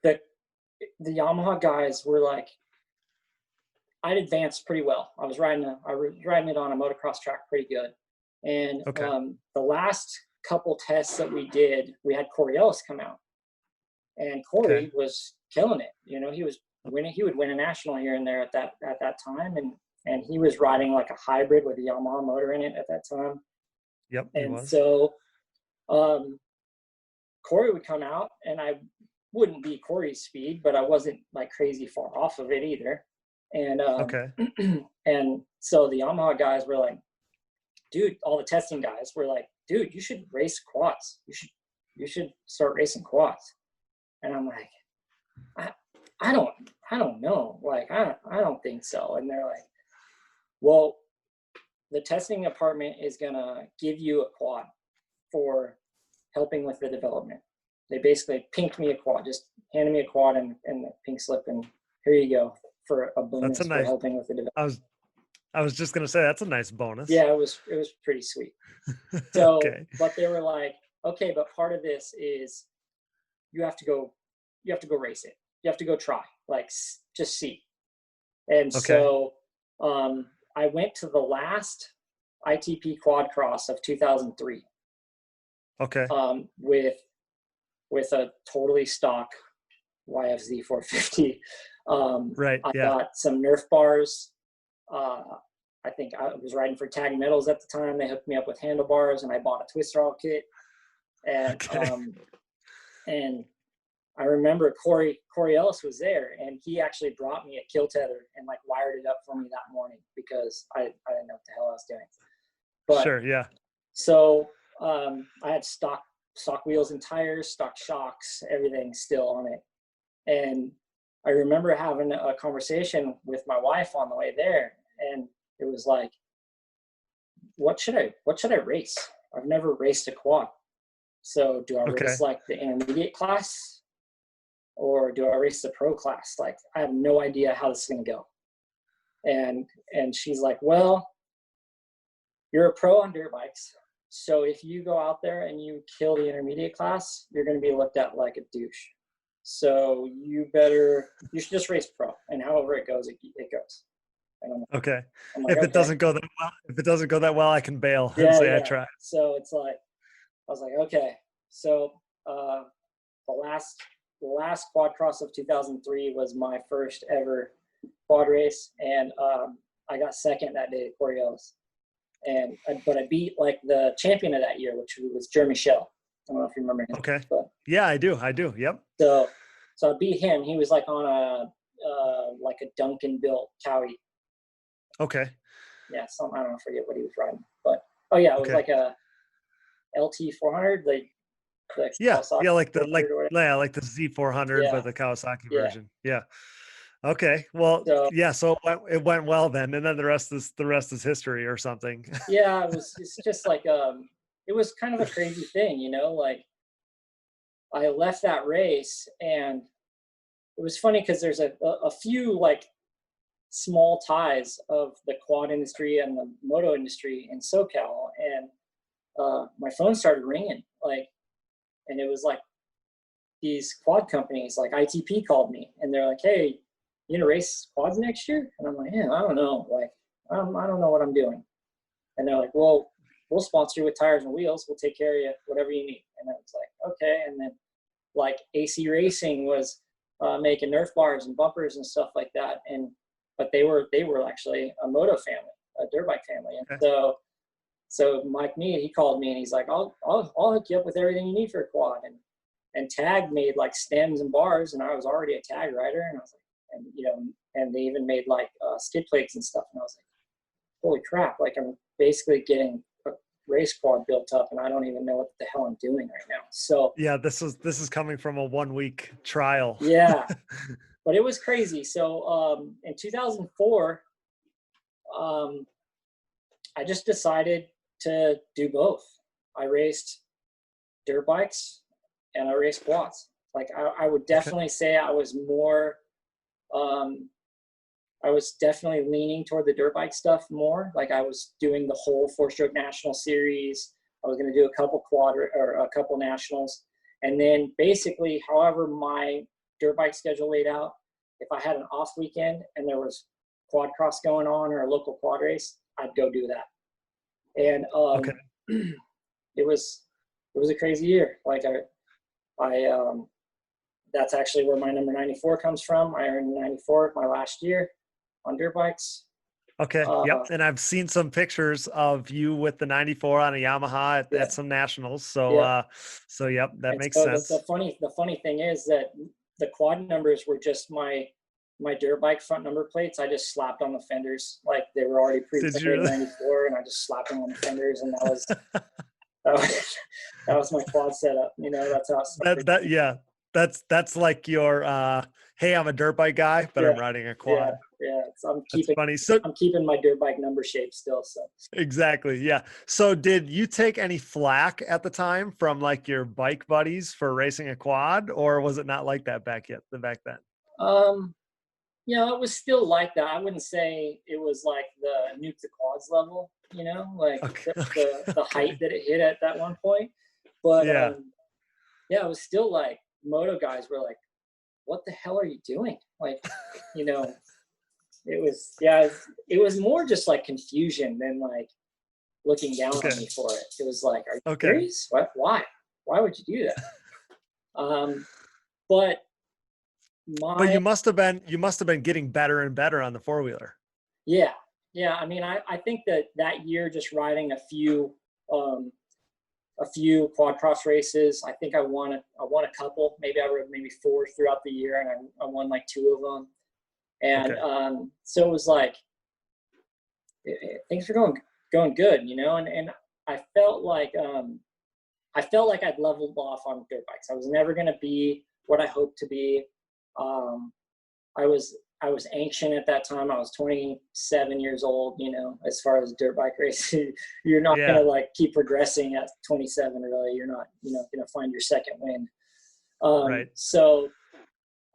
The Yamaha guys were like, I'd advanced pretty well. I was riding it on a motocross track pretty good. And the last couple tests that we did, we had Corey Ellis come out, and Corey was killing it. You know, he was winning. He would win a national here and there at that time, and he was riding like a hybrid with a Yamaha motor in it at that time. Yep. And so Corey would come out, and I wouldn't be Corey's speed, but I wasn't like crazy far off of it either. And and so the Yamaha guys were like, dude, all the testing guys were like, dude, you should race quads. You should start racing quads. And I'm like, I don't know. Like, I don't think so. And they're like, well, the testing department is gonna give you a quad for helping with the development. They basically pinked me a quad, just handed me a quad and the pink slip, and here you go for a bonus for helping with the development. I was just gonna say that's a nice bonus. Yeah, it was pretty sweet. So, but they were like, okay, but part of this is you have to go race it. You have to go try, like just see. And so I went to the last ITP quad cross of 2003. Okay. With a totally stock YFZ 450. Right. I got some Nerf bars. I think I was riding for Tag Metals at the time. They hooked me up with handlebars, and I bought a twister all kit. And and I remember Corey Ellis was there, and he actually brought me a kill tether and like wired it up for me that morning because I didn't know what the hell I was doing. But sure, yeah. So I had stock wheels and tires, stock shocks, everything still on it. And I remember having a conversation with my wife on the way there, and it was like, what should I race? I've never raced a quad. So do I race like the intermediate class, or do I race the pro class? Like, I have no idea how this is going to go. And she's like, well, you're a pro on dirt bikes. So if you go out there and you kill the intermediate class, you're going to be looked at like a douche. So you should just race pro, and however it goes, it goes. And I'm like, if it doesn't go that well, I can bail and say I tried. So it's like, I was like, okay. So the last quad cross of 2003 was my first ever quad race, and I got second that day at Corey Ellis. But I beat like the champion of that year, which was Jeremy Schell. I don't know if you remember him. Okay. But, yeah, I do. Yep. So I beat him. He was like on a Duncan built Cowie. Okay. Yeah. I don't know, forget what he was riding, but it was like a LT 400. Like the like the Z400, but the Kawasaki version. Yeah. Okay. Well, so it went well then, and then the rest is history or something. Yeah, it's just like it was kind of a crazy thing, you know, like I left that race, and it was funny because there's a few like small ties of the quad industry and the moto industry in SoCal, and my phone started ringing. Like And it was like these quad companies, like ITP called me, and they're like, "Hey, you gonna race quads next year?" And I'm like, "Yeah, I don't know. Like, I don't know what I'm doing." And they're like, "Well, we'll sponsor you with tires and wheels. We'll take care of you, whatever you need." And I was like, "Okay." And then like AC Racing was making Nerf bars and bumpers and stuff like that. But they were actually a moto family, a dirt bike family. And so Mike Mead, he called me and he's like, I'll hook you up with everything you need for a quad. And Tag made like stems and bars, and I was already a Tag rider, and I was like, and you know, and they even made like skid plates and stuff. And I was like, holy crap! Like I'm basically getting a race quad built up, and I don't even know what the hell I'm doing right now. So yeah, this is coming from a 1 week trial. Yeah, but it was crazy. So in 2004, I just decided to do both. I raced dirt bikes and I raced quads. Like I would definitely say I was more, I was definitely leaning toward the dirt bike stuff more. Like I was doing the whole 4-stroke national series. I was going to do a couple quad or a couple nationals. And then basically, however my dirt bike schedule laid out, if I had an off weekend and there was quad cross going on or a local quad race, I'd go do that. And it was a crazy year. Like I that's actually where my number 94 comes from. I earned 94 my last year on dirt bikes. Okay. Yep. And I've seen some pictures of you with the 94 on a Yamaha at some nationals. So, yep, that makes sense. The funny thing is that the quad numbers were just my dirt bike front number plates. I just slapped on the fenders. Like they were already pre-printed 94, and I just slapped them on the fenders. And that was my quad setup. You know, that's how it started. That's like your, hey, I'm a dirt bike guy, but I'm riding a quad. Yeah. So I'm keeping my dirt bike number shape still. So exactly. Yeah. So did you take any flack at the time from like your bike buddies for racing a quad, or was it not like that back then? It was still like that. I wouldn't say it was like the nuke the quads level, you know, like the height that it hit at that one point. But it was still like moto guys were like, what the hell are you doing? Like, you know, it was more just like confusion than like looking down on me for it. It was like, are you serious? What? Why would you do that? But you must have been getting better and better on the 4-wheeler. Yeah. I mean, I think that year just riding a few quad cross races. I think I won a couple. Maybe I rode 4 throughout the year, and I won like 2 of them. And so it was like things were going good, you know. And I felt like I'd leveled off on dirt bikes. I was never going to be what I hoped to be. I was ancient at that time. I was 27 years old, you know, as far as dirt bike racing. You're not going to like keep progressing at 27, really. You're not, you know, going to find your second wind. So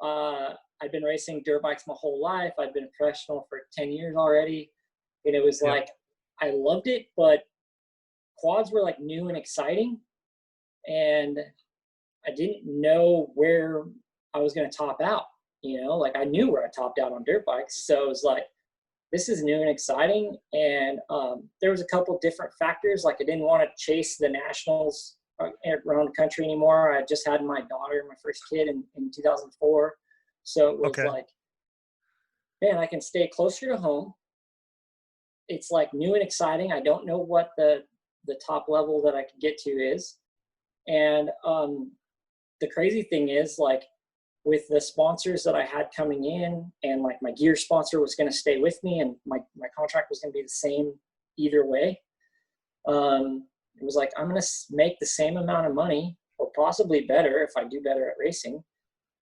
I've been racing dirt bikes my whole life. I've been a professional for 10 years already. And it was like, I loved it, but quads were like new and exciting. And I didn't know where I was going to top out. You know, like I knew where I topped out on dirt bikes. So it was like, this is new and exciting. And there was a couple different factors. Like I didn't want to chase the nationals around the country anymore. I just had my daughter, my first kid in 2004. So it was like, man, I can stay closer to home. It's like new and exciting. I don't know what the top level that I could get to is. And the crazy thing is, like, with the sponsors that I had coming in, and like my gear sponsor was going to stay with me, and my contract was going to be the same either way. It was like, I'm going to make the same amount of money, or possibly better if I do better at racing.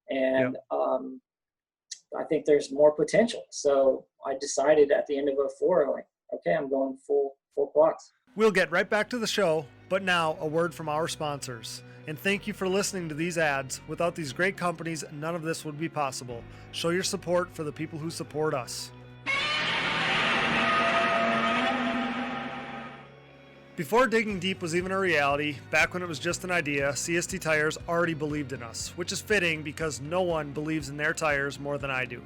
And I think there's more potential. So I decided at the end of 2004, like, okay, I'm going full quads. We'll get right back to the show, but now a word from our sponsors. And thank you for listening to these ads. Without these great companies, none of this would be possible. Show your support for the people who support us. Before Digging Deep was even a reality, back when it was just an idea, CST Tires already believed in us, which is fitting because no one believes in their tires more than I do.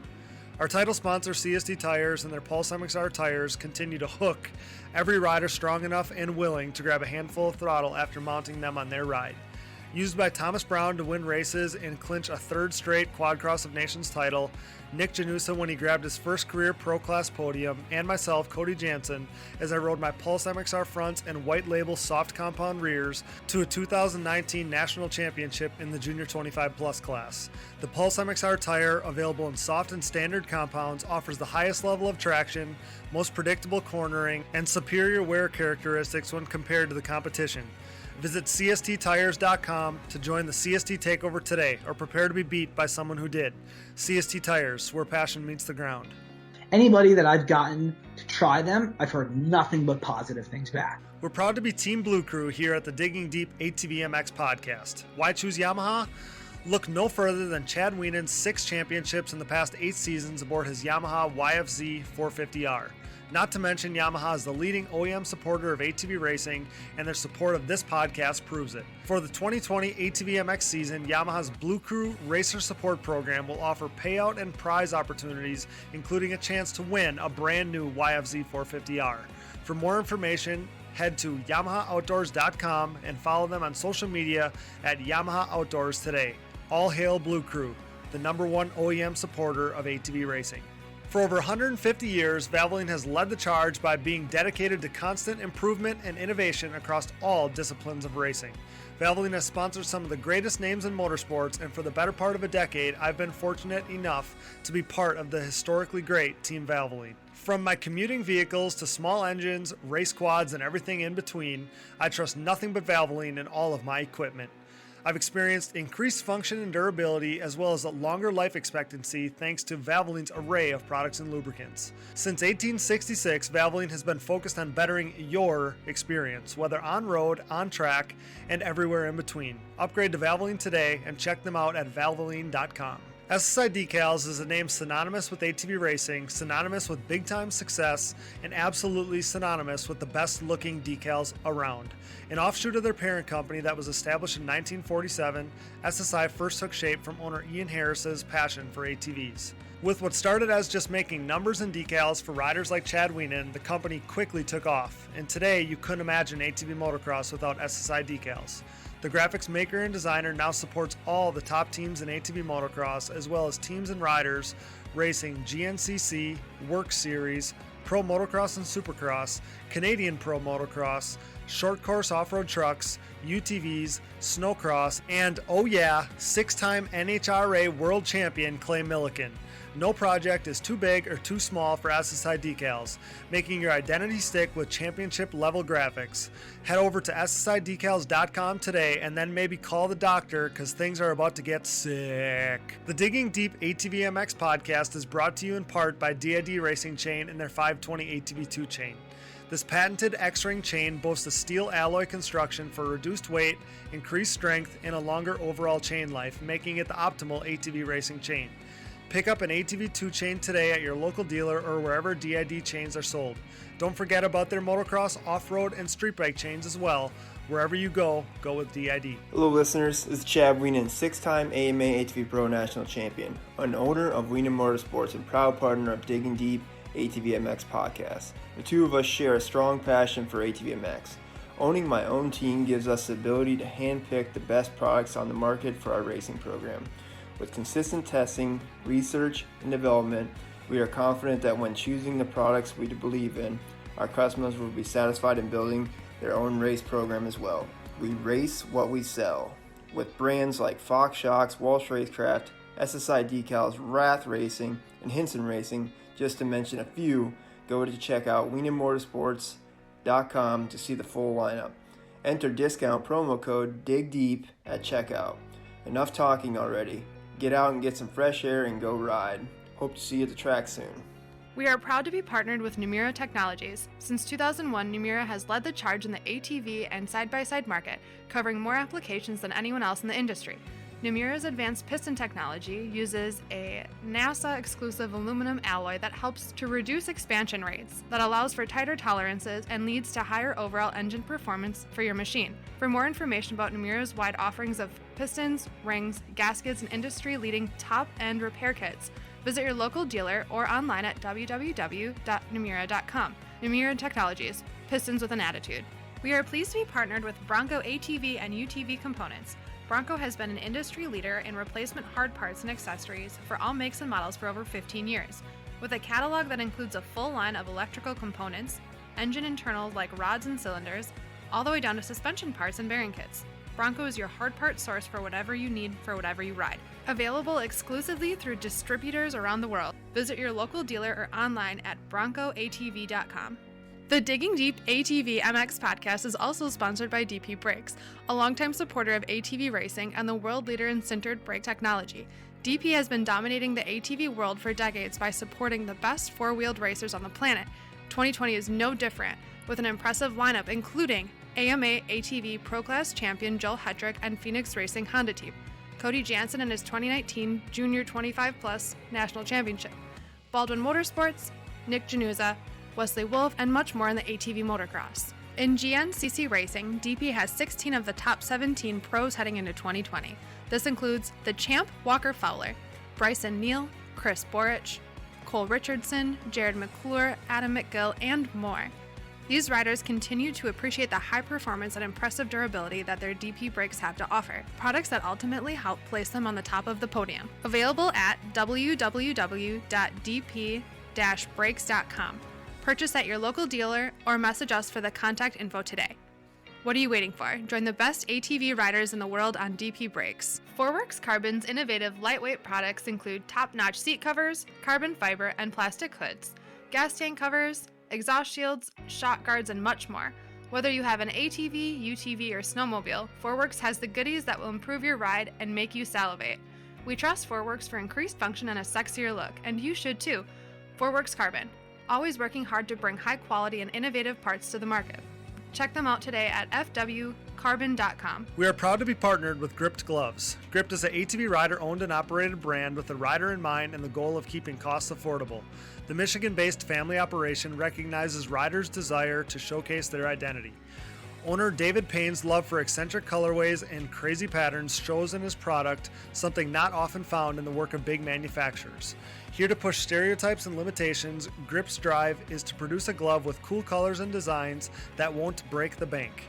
Our title sponsor, CST Tires, and their Pulse MXR tires continue to hook every rider strong enough and willing to grab a handful of throttle after mounting them on their ride. Used by Thomas Brown to win races and clinch a third straight Quad Cross of Nations title, Nick Janusa when he grabbed his first career Pro Class podium, and myself, Cody Jansen, as I rode my Pulse MXR fronts and white label soft compound rears to a 2019 National Championship in the Junior 25 Plus class. The Pulse MXR tire, available in soft and standard compounds, offers the highest level of traction, most predictable cornering, and superior wear characteristics when compared to the competition. Visit CSTTires.com to join the CST takeover today, or prepare to be beat by someone who did. CST Tires, where passion meets the ground. Anybody that I've gotten to try them, I've heard nothing but positive things back. We're proud to be Team Blue Crew here at the Digging Deep ATVMX podcast. Why choose Yamaha? Look no further than Chad Wienen's 6 championships in the past 8 seasons aboard his Yamaha YFZ 450R. Not to mention, Yamaha is the leading OEM supporter of ATV racing, and their support of this podcast proves it. For the 2020 ATVMX season, Yamaha's Blue Crew Racer Support Program will offer payout and prize opportunities, including a chance to win a brand new YFZ 450R. For more information, head to YamahaOutdoors.com and follow them on social media at Yamaha Outdoors today. All hail Blue Crew, the #1 OEM supporter of ATV racing. For over 150 years, Valvoline has led the charge by being dedicated to constant improvement and innovation across all disciplines of racing. Valvoline has sponsored some of the greatest names in motorsports, and for the better part of a decade, I've been fortunate enough to be part of the historically great Team Valvoline. From my commuting vehicles to small engines, race quads, and everything in between, I trust nothing but Valvoline in all of my equipment. I've experienced increased function and durability, as well as a longer life expectancy thanks to Valvoline's array of products and lubricants. Since 1866, Valvoline has been focused on bettering your experience, whether on road, on track, and everywhere in between. Upgrade to Valvoline today and check them out at valvoline.com. SSI Decals is a name synonymous with ATV racing, synonymous with big-time success, and absolutely synonymous with the best-looking decals around. An offshoot of their parent company that was established in 1947, SSI first took shape from owner Ian Harris's passion for ATVs. With what started as just making numbers and decals for riders like Chad Wienen, the company quickly took off, and today you couldn't imagine ATV motocross without SSI decals. The graphics maker and designer now supports all the top teams in ATV motocross, as well as teams and riders racing GNCC, Work Series, Pro Motocross and Supercross, Canadian Pro Motocross, short course off-road trucks, UTVs, snowcross, and, oh yeah, 6-time NHRA World Champion Clay Milliken. No project is too big or too small for SSI decals, making your identity stick with championship-level graphics. Head over to SSIDecals.com today and then maybe call the doctor because things are about to get sick. The Digging Deep ATVMX podcast is brought to you in part by DID Racing Chain and their 520 ATV2 chain. This patented X-ring chain boasts a steel alloy construction for reduced weight, increased strength, and a longer overall chain life, making it the optimal ATV racing chain. Pick up an ATV2 chain today at your local dealer or wherever DID chains are sold. Don't forget about their motocross, off-road, and street bike chains as well. Wherever you go, go with DID. Hello listeners, this is Chad Wienen, 6-time AMA ATV Pro National Champion, an owner of Wienen Motorsports and proud partner of Digging Deep ATVMX podcast. The two of us share a strong passion for ATVMX. Owning my own team gives us the ability to handpick the best products on the market for our racing program. With consistent testing, research, and development, we are confident that when choosing the products we believe in, our customers will be satisfied in building their own race program as well. We race what we sell. With brands like Fox Shocks, Walsh Racecraft, SSI Decals, Wrath Racing, and Hinson Racing, just to mention a few, go to check out WienenMotorsports.com to see the full lineup. Enter discount promo code DIGDEEP at checkout. Enough talking already. Get out and get some fresh air and go ride. Hope to see you at the track soon. We are proud to be partnered with Numera Technologies. Since 2001, Numera has led the charge in the ATV and side-by-side market, covering more applications than anyone else in the industry. Nomura's advanced piston technology uses a NASA-exclusive aluminum alloy that helps to reduce expansion rates, that allows for tighter tolerances and leads to higher overall engine performance for your machine. For more information about Nomura's wide offerings of pistons, rings, gaskets, and industry-leading top-end repair kits, visit your local dealer or online at www.nomura.com. Nomura Technologies, pistons with an attitude. We are pleased to be partnered with Bronco ATV and UTV components. Bronco has been an industry leader in replacement hard parts and accessories for all makes and models for over 15 years. With a catalog that includes a full line of electrical components, engine internals like rods and cylinders, all the way down to suspension parts and bearing kits, Bronco is your hard part source for whatever you need for whatever you ride. Available exclusively through distributors around the world. Visit your local dealer or online at broncoatv.com. The Digging Deep ATVMX podcast is also sponsored by DP Brakes, a longtime supporter of ATV racing and the world leader in sintered brake technology. DP has been dominating the ATV world for decades by supporting the best four-wheeled racers on the planet. 2020 is no different, with an impressive lineup including AMA ATV Pro Class champion Joel Hetrick and Phoenix Racing Honda team, Cody Jansen and his 2019 Junior 25 Plus National Championship, Baldwin Motorsports, Nick Januza, Wesley Wolf, and much more in the ATV motocross. In GNCC Racing, DP has 16 of the top 17 pros heading into 2020. This includes the champ Walker Fowler, Bryson Neal, Chris Borich, Cole Richardson, Jared McClure, Adam McGill, and more. These riders continue to appreciate the high performance and impressive durability that their DP brakes have to offer, products that ultimately help place them on the top of the podium. Available at www.dp-brakes.com. Purchase at your local dealer or message us for the contact info today. What are you waiting for? Join the best ATV riders in the world on DP Brakes. Forworks Carbon's innovative lightweight products include top-notch seat covers, carbon fiber, and plastic hoods, gas tank covers, exhaust shields, shock guards, and much more. Whether you have an ATV, UTV, or snowmobile, Forworks has the goodies that will improve your ride and make you salivate. We trust Forworks for increased function and a sexier look, and you should too. Forworks Carbon, always working hard to bring high quality and innovative parts to the market. Check them out today at fwcarbon.com. We are proud to be partnered with Gripped Gloves. Gripped is an ATV rider-owned and operated brand with the rider in mind and the goal of keeping costs affordable. The Michigan-based family operation recognizes riders' desire to showcase their identity. Owner David Payne's love for eccentric colorways and crazy patterns shows in his product, something not often found in the work of big manufacturers. Here to push stereotypes and limitations, Grip's drive is to produce a glove with cool colors and designs that won't break the bank.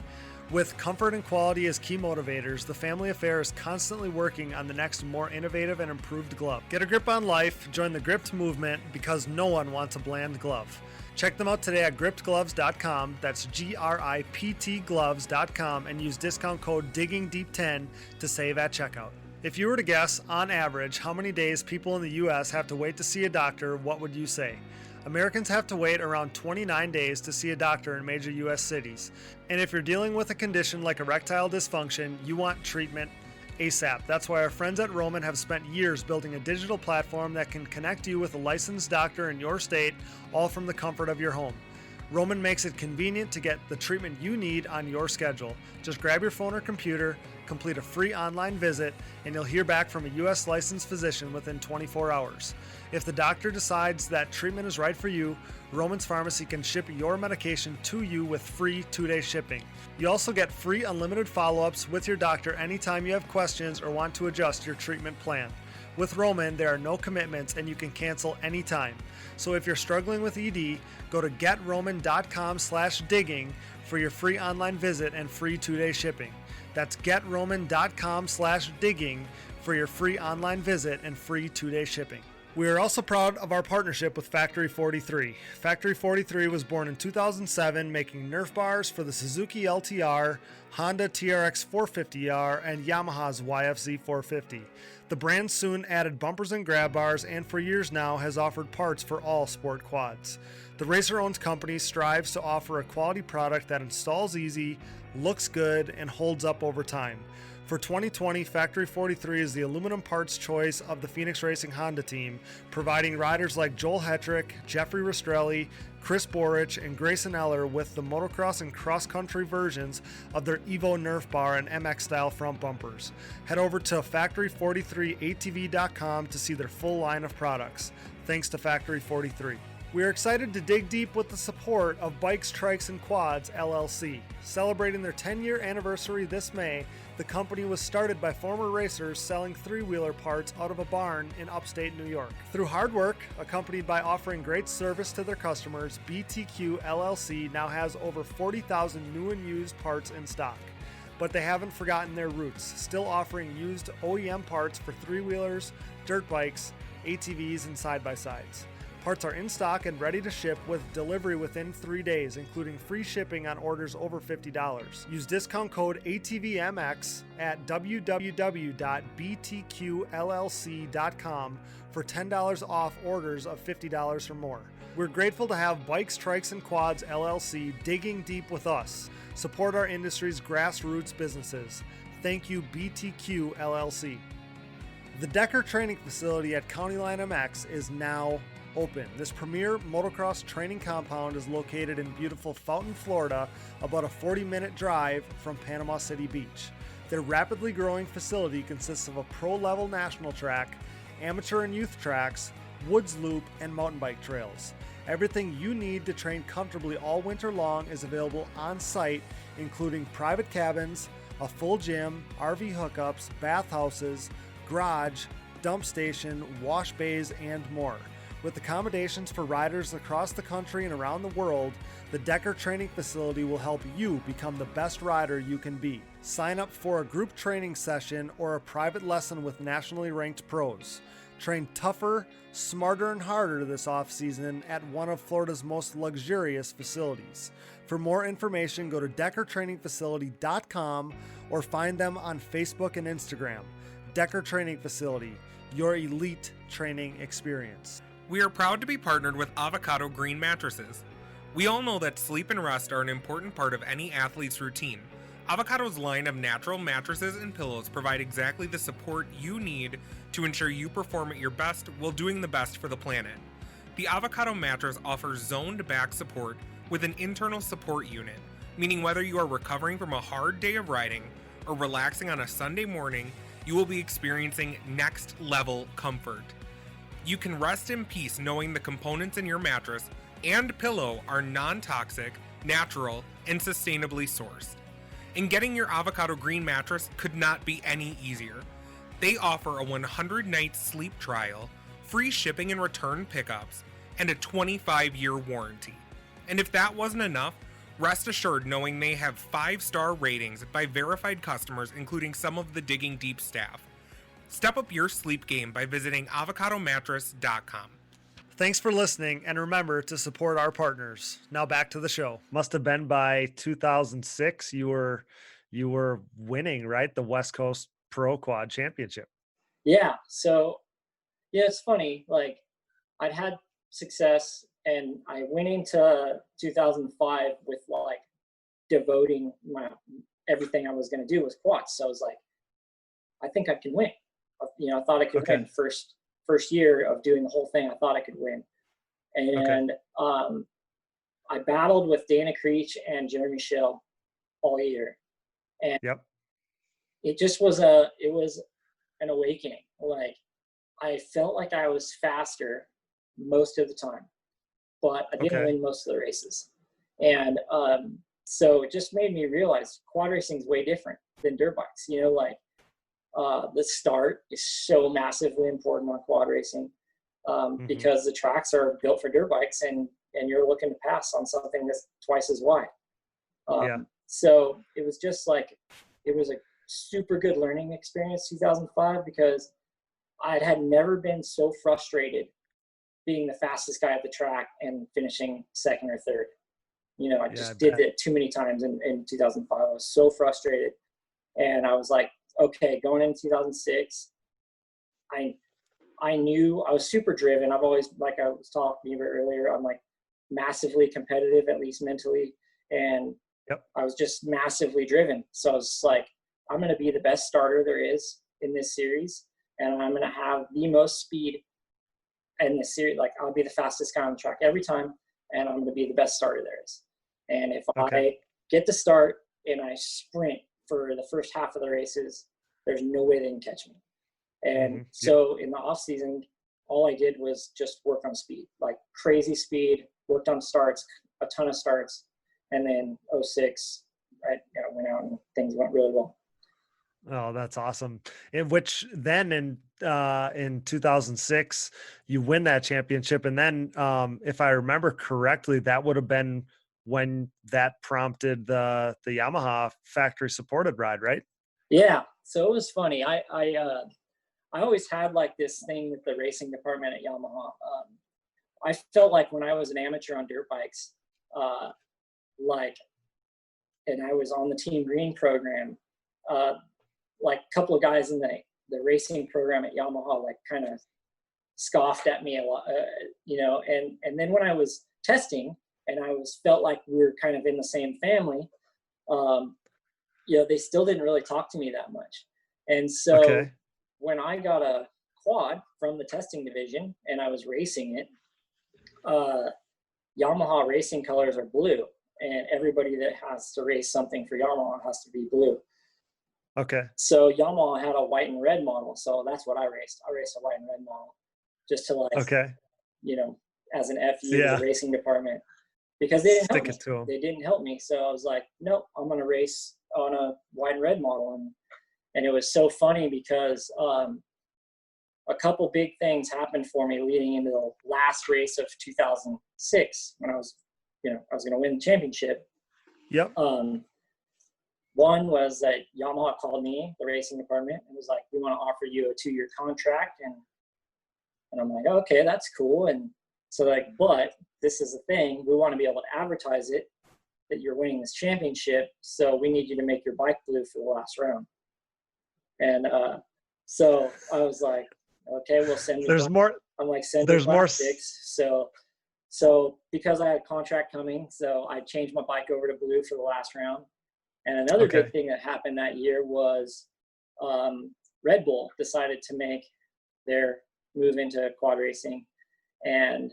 With comfort and quality as key motivators, the family affair is constantly working on the next more innovative and improved glove. Get a grip on life, join the Gripped movement, because no one wants a bland glove. Check them out today at grippedgloves.com, that's GRIPT gloves.com, and use discount code DIGGINGDEEP10 to save at checkout. If you were to guess, on average, how many days people in the U.S. have to wait to see a doctor, what would you say? Americans have to wait around 29 days to see a doctor in major U.S. cities. And if you're dealing with a condition like erectile dysfunction, you want treatment ASAP. That's why our friends at Roman have spent years building a digital platform that can connect you with a licensed doctor in your state, all from the comfort of your home. Roman makes it convenient to get the treatment you need on your schedule. Just grab your phone or computer, complete a free online visit, and you'll hear back from a U.S. licensed physician within 24 hours. If the doctor decides that treatment is right for you, Roman's Pharmacy can ship your medication to you with free 2-day shipping. You also get free unlimited follow-ups with your doctor anytime you have questions or want to adjust your treatment plan. With Roman, there are no commitments and you can cancel anytime. So if you're struggling with ED, go to getroman.com/digging for your free online visit and free 2-day shipping. That's getroman.com/digging for your free online visit and free 2-day shipping. We are also proud of our partnership with Factory 43. Factory 43 was born in 2007, making Nerf bars for the Suzuki LTR, Honda TRX 450R, and Yamaha's YFZ 450. The brand soon added bumpers and grab bars, and for years now has offered parts for all sport quads. The racer-owned company strives to offer a quality product that installs easy, looks good, and holds up over time. For 2020, Factory 43 is the aluminum parts choice of the Phoenix Racing Honda team, providing riders like Joel Hetrick, Jeffrey Rastrelli, Chris Borich, and Grayson Eller with the motocross and cross-country versions of their Evo Nerf bar and MX-style front bumpers. Head over to factory43atv.com to see their full line of products. Thanks to Factory 43. We are excited to dig deep with the support of Bikes, Trikes, and Quads, LLC. Celebrating their 10-year anniversary this May, the company was started by former racers selling three-wheeler parts out of a barn in upstate New York. Through hard work, accompanied by offering great service to their customers, BTQ LLC now has over 40,000 new and used parts in stock. But they haven't forgotten their roots, still offering used OEM parts for three-wheelers, dirt bikes, ATVs, and side-by-sides. Parts are in stock and ready to ship with delivery within 3 days, including free shipping on orders over $50. Use discount code ATVMX at www.btqllc.com for $10 off orders of $50 or more. We're grateful to have Bikes, Trikes, and Quads LLC digging deep with us. Support our industry's grassroots businesses. Thank you, BTQ LLC. The Decker Training Facility at County Line MX is now open. This premier motocross training compound is located in beautiful Fountain, Florida, about a 40-minute drive from Panama City Beach. Their rapidly growing facility consists of a pro-level national track, amateur and youth tracks, woods loop, and mountain bike trails. Everything you need to train comfortably all winter long is available on site, including private cabins, a full gym, RV hookups, bathhouses, garage, dump station, wash bays, and more. With accommodations for riders across the country and around the world, the Decker Training Facility will help you become the best rider you can be. Sign up for a group training session or a private lesson with nationally ranked pros. Train tougher, smarter, and harder this off-season at one of Florida's most luxurious facilities. For more information, go to DeckerTrainingFacility.com or find them on Facebook and Instagram. Decker Training Facility, your elite training experience. We are proud to be partnered with Avocado Green Mattresses. We all know that sleep and rest are an important part of any athlete's routine. Avocado's line of natural mattresses and pillows provide exactly the support you need to ensure you perform at your best while doing the best for the planet. The Avocado mattress offers zoned back support with an internal support unit, meaning whether you are recovering from a hard day of riding or relaxing on a Sunday morning, you will be experiencing next level comfort. You can rest in peace knowing the components in your mattress and pillow are non-toxic, natural, and sustainably sourced. And getting your Avocado Green mattress could not be any easier. They offer a 100-night sleep trial, free shipping and return pickups, and a 25-year warranty. And if that wasn't enough, rest assured knowing they have 5-star ratings by verified customers, including some of the Digging Deep staff. Step up your sleep game by visiting avocadomattress.com. Thanks for listening, and remember to support our partners. Now back to the show. Must have been by 2006 you were winning, right? The West Coast Pro Quad Championship. Yeah. So yeah, it's funny. Like I'd had success, and I went into 2005 with like devoting everything I was going to do was quads. So I was like, I think I can win. I thought I could win first year of doing the whole thing. I thought I could win. And I battled with Dana Creech and Jeremy Schell all year. And it just was an awakening. Like I felt like I was faster most of the time, but I didn't win most of the races. And so it just made me realize quad racing is way different than dirt bikes. The start is so massively important on quad racing because the tracks are built for dirt bikes, and you're looking to pass on something that's twice as wide. So it was just like, it was a super good learning experience 2005, because I had never been so frustrated being the fastest guy at the track and finishing second or third. I just did that too many times in 2005. I was so frustrated, and I was like, okay, going into 2006, I knew I was super driven. I've always, like I was talking to you earlier, I'm like massively competitive, at least mentally. And I was just massively driven. So I was like, I'm going to be the best starter there is in this series, and I'm going to have the most speed in this series. Like, I'll be the fastest guy on the track every time, and I'm going to be the best starter there is. And if I get the start and I sprint for the first half of the races, there's no way they can catch me. And so in the off season, all I did was just work on speed, like crazy speed, worked on starts, a ton of starts. And then 06, I went out and things went really well. Oh, that's awesome. In which then in 2006, you win that championship. And then if I remember correctly, that would have been when that prompted the Yamaha factory supported ride, right? Yeah. So it was funny. I always had like this thing with the racing department at Yamaha. I felt like when I was an amateur on dirt bikes, and I was on the Team Green program, like a couple of guys in the racing program at Yamaha, like kind of scoffed at me a lot, and then when I was testing and felt like we were kind of in the same family, they still didn't really talk to me that much. And so when I got a quad from the testing division and I was racing it, Yamaha racing colors are blue, and everybody that has to race something for Yamaha has to be blue. Okay. So Yamaha had a white and red model, so that's what I raced. I raced a white and red model just to as an FU to the racing department, because they didn't help me. So I was like, nope, I'm going to race on a white and red model. And it was so funny because a couple big things happened for me leading into the last race of 2006 when I was going to win the championship. Yep. One was that Yamaha called me, the racing department, and was like, we want to offer you a 2-year contract. And I'm like, okay, that's cool. And so but this is the thing, we want to be able to advertise it, that you're winning this championship. So we need you to make your bike blue for the last round. And so I was like, okay, we'll send me. There's more. I'm like, send there's me more. Six. So because I had a contract coming, so I changed my bike over to blue for the last round. And another big thing that happened that year was Red Bull decided to make their move into quad racing. And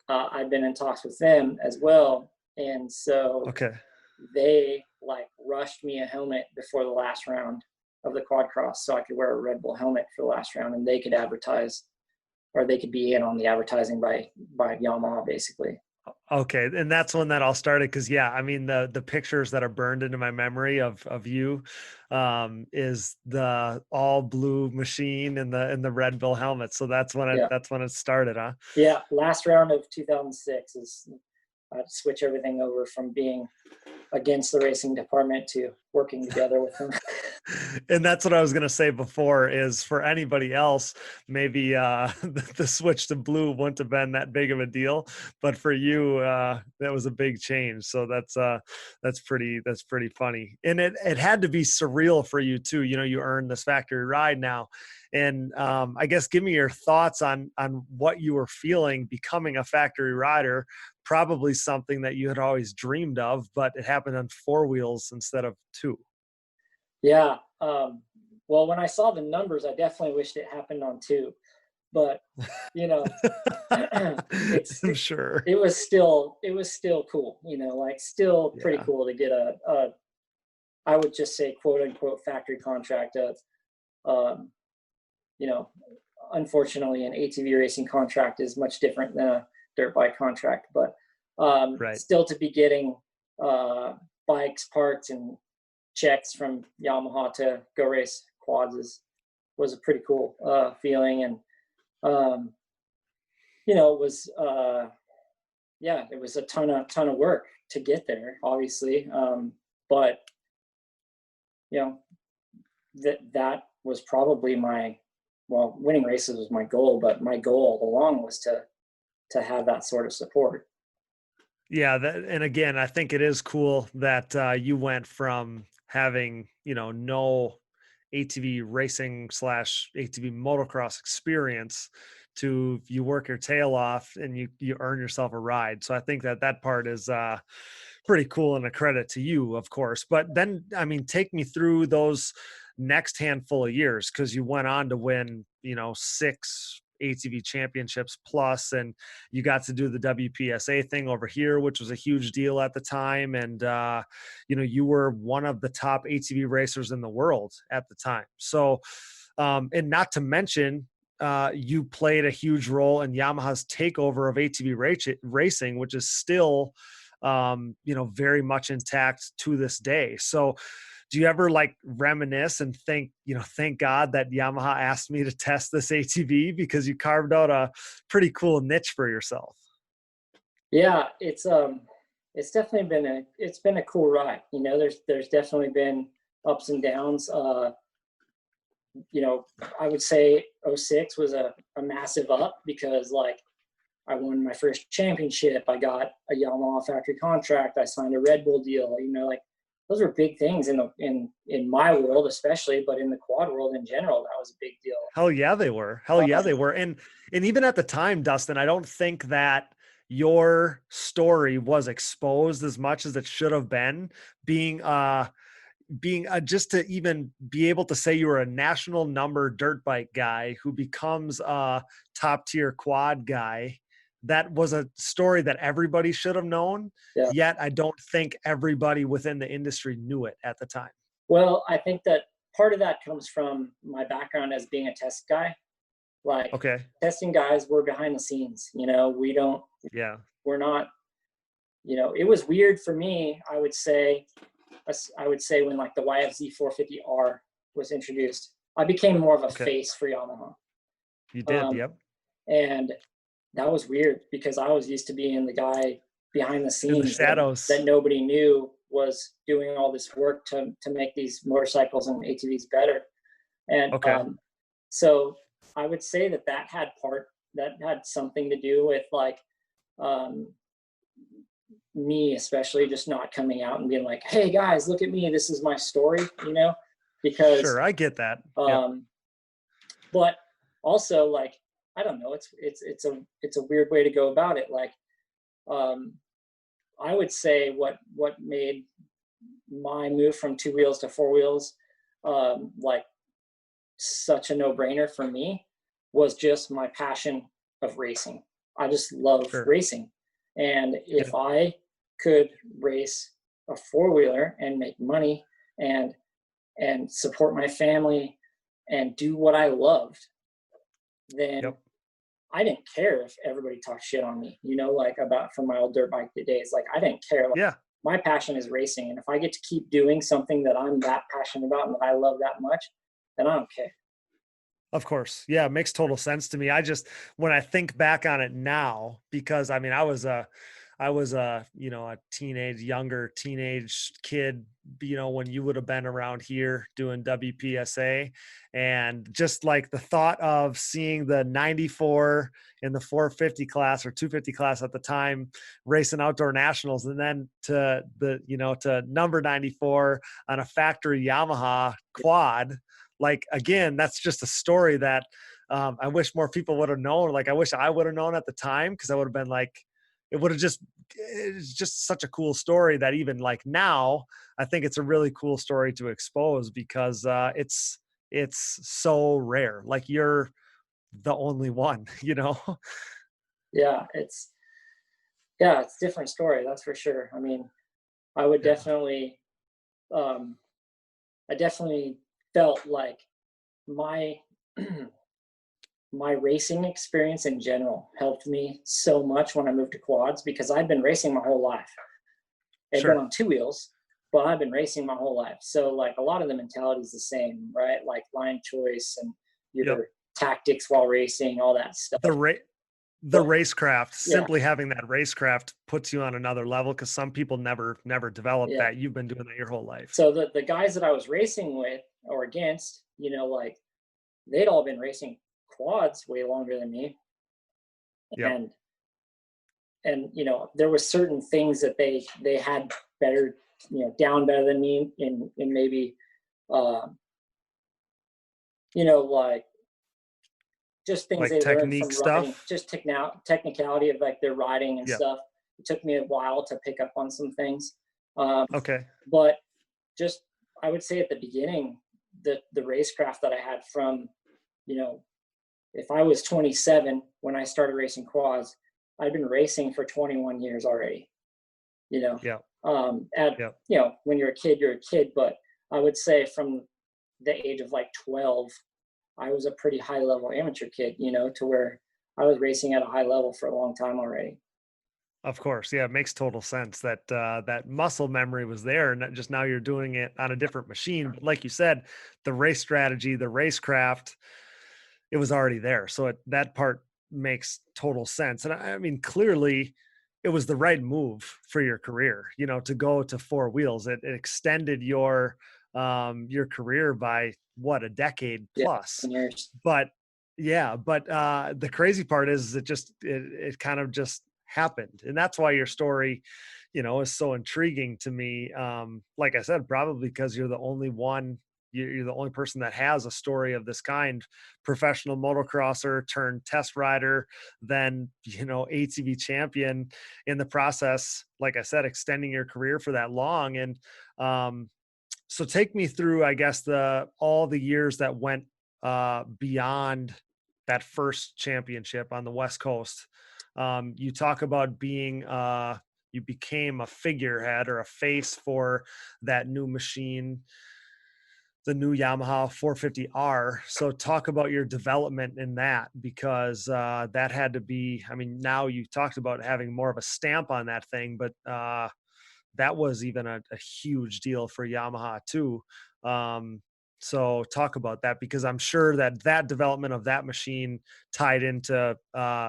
I've been in talks with them as well. And so they rushed me a helmet before the last round of the quad cross so I could wear a Red Bull helmet for the last round, and they could advertise, or they could be in on the advertising by Yamaha basically. Okay. And that's when that all started. Cause the pictures that are burned into my memory of you is the all blue machine and the Red Bull helmet. So that's when it started, huh? Yeah. Last round of 2006 is I had to switch everything over from being against the racing department to working together with them. And that's what I was going to say before, is for anybody else, maybe the switch to blue wouldn't have been that big of a deal, but for you, that was a big change. So that's pretty funny. And it had to be surreal for you too. You earned this factory ride now. And I guess give me your thoughts on what you were feeling becoming a factory rider, probably something that you had always dreamed of, but it happened on 4 wheels instead of 2. Yeah. Well, when I saw the numbers, I definitely wished it happened on 2, but I'm sure it was still cool, still pretty cool to get a I would just say quote unquote factory contract of, unfortunately an ATV racing contract is much different than a dirt bike contract, but still to be getting bikes, parts, and checks from Yamaha to go race quads was a pretty cool feeling. And it was it was a ton of work to get there, obviously, but that was probably winning races was my goal, but my goal all along was to have that sort of support. Yeah. And again, I think it is cool that you went from having, no ATV racing / ATV motocross experience to you work your tail off and you earn yourself a ride. So I think that part is, pretty cool and a credit to you, of course. But then, I mean, take me through those next handful of years, because you went on to win, 6 ATV championships plus, and you got to do the WPSA thing over here, which was a huge deal at the time. And, you were one of the top ATV racers in the world at the time. So, and not to mention, you played a huge role in Yamaha's takeover of ATV racing, which is still, very much intact to this day. So do you ever like reminisce and think, thank God that Yamaha asked me to test this ATV, because you carved out a pretty cool niche for yourself? Yeah, it's definitely been a cool ride. There's definitely been ups and downs. I would say 06 was a massive up, because like I won my first championship. I got a Yamaha factory contract. I signed a Red Bull deal. Like those were big things in my world, especially, but in the quad world in general, that was a big deal. Hell yeah, they were. Hell yeah, they were. And even at the time, Dustin, I don't think that your story was exposed as much as it should have been, being just to even be able to say you were a national number dirt bike guy who becomes a top tier quad guy. That was a story that everybody should have known. Yeah. Yet I don't think everybody within the industry knew it at the time. Well, I think that part of that comes from my background as being a test guy. Like, okay, testing guys, we're behind the scenes. We're not, it was weird for me. I would say when like the YFZ 450R was introduced, I became more of a face for Yamaha. You did, yep. And that was weird, because I was used to being the guy behind the scenes, in the shadows, that nobody knew was doing all this work to make these motorcycles and ATVs better. And so I would say that had something to do with like me, especially just not coming out and being like, hey guys, look at me, this is my story, because sure, I get that. But also, like, I don't know, it's a weird way to go about it. Like, I would say what made my move from 2 wheels to 4 wheels like such a no-brainer for me was just my passion of racing. I just love racing. And if I could race a 4-wheeler and make money and support my family and do what I loved, then I didn't care if everybody talked shit on me, like from my old dirt bike days. Like, I didn't care. Like, my passion is racing. And if I get to keep doing something that I'm that passionate about and that I love that much, then I don't care. Of course. Yeah, it makes total sense to me. When I think back on it now, because I mean, I was a younger teenage kid, when you would have been around here doing WPSA, and just like the thought of seeing the 94 in the 450 class or 250 class at the time, racing outdoor nationals, and then to number 94 on a factory Yamaha quad. Like, again, that's just a story that I wish more people would have known. Like, I wish I would have known at the time, because I would have been like, it's just such a cool story that even like now, I think it's a really cool story to expose, because it's so rare. Like, you're the only one, Yeah, it's a different story. That's for sure. I mean, I would definitely, I definitely felt like my racing experience in general helped me so much when I moved to quads, because I'd been racing my whole life. I've been on 2 wheels, but I've been racing my whole life. So like a lot of the mentality is the same, right? Like line choice and your tactics while racing, all that stuff. The racecraft, simply having that racecraft puts you on another level, because some people never develop that. You've been doing that your whole life. So the guys that I was racing with or against, like they'd all been racing quads way longer than me. And there was certain things that they had better, down better than me in maybe like just things like they technique learned from riding, stuff, just technicality of like their riding and stuff. It took me a while to pick up on some things. Okay. But just, I would say at the beginning, the racecraft that I had from, if I was 27 when I started racing quads, I'd been racing for 21 years already, Yeah. When you're a kid, but I would say from the age of like 12, I was a pretty high level amateur kid, to where I was racing at a high level for a long time already. Of course. Yeah. It makes total sense that, that muscle memory was there, and just now you're doing it on a different machine. But like you said, the race strategy, the racecraft, it was already there. So that part makes total sense. And I mean, clearly it was the right move for your career, to go to four wheels. It extended your career by what, a decade plus. 10 years. But the crazy part is it kind of just happened. And that's why your story, is so intriguing to me. Like I said, probably because you're the only person that has a story of this kind: professional motocrosser turned test rider, then, ATV champion in the process, like I said, extending your career for that long. And, so take me through, I guess, all the years that went, beyond that first championship on the West Coast. You talk about you became a figurehead or a face for that new machine, the new Yamaha 450R. So talk about your development in that, because that had to be, I mean, now you talked about having more of a stamp on that thing, but that was even a huge deal for Yamaha too. So talk about that, because I'm sure that development of that machine tied into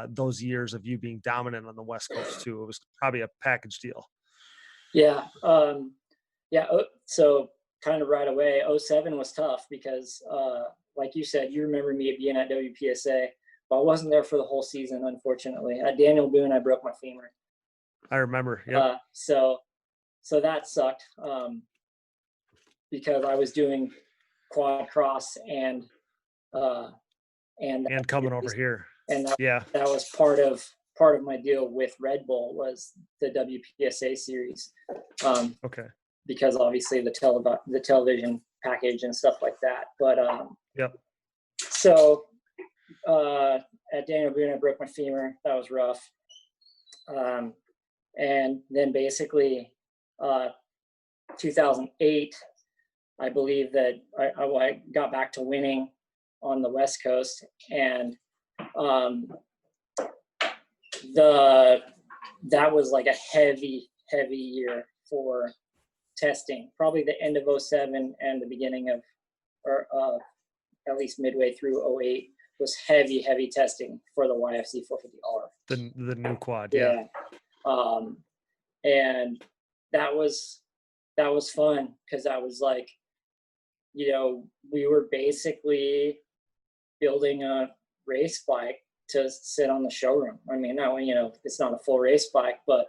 those years of you being dominant on the West Coast too. It was probably a package deal. Yeah. So kind of right away, 07 was tough because, like you said, you remember me being at WPSA, but I wasn't there for the whole season, unfortunately. At Daniel Boone, I broke my femur. I remember. Yeah. So that sucked, because I was doing quad cross and coming over here. And that was part of my deal with Red Bull, was the WPSA series. Okay. Because obviously the television package and stuff like that. But so at Daniel Boone, I broke my femur. That was rough. And then basically 2008, I believe that I got back to winning on the West Coast, and that was like a heavy year for testing. Probably the end of 07 and the beginning of, or at least midway through 08 was heavy testing for the YFZ 450R. The new quad. Yeah. And that was fun, because that was like, we were basically building a race bike to sit on the showroom. I mean, now, it's not a full race bike, but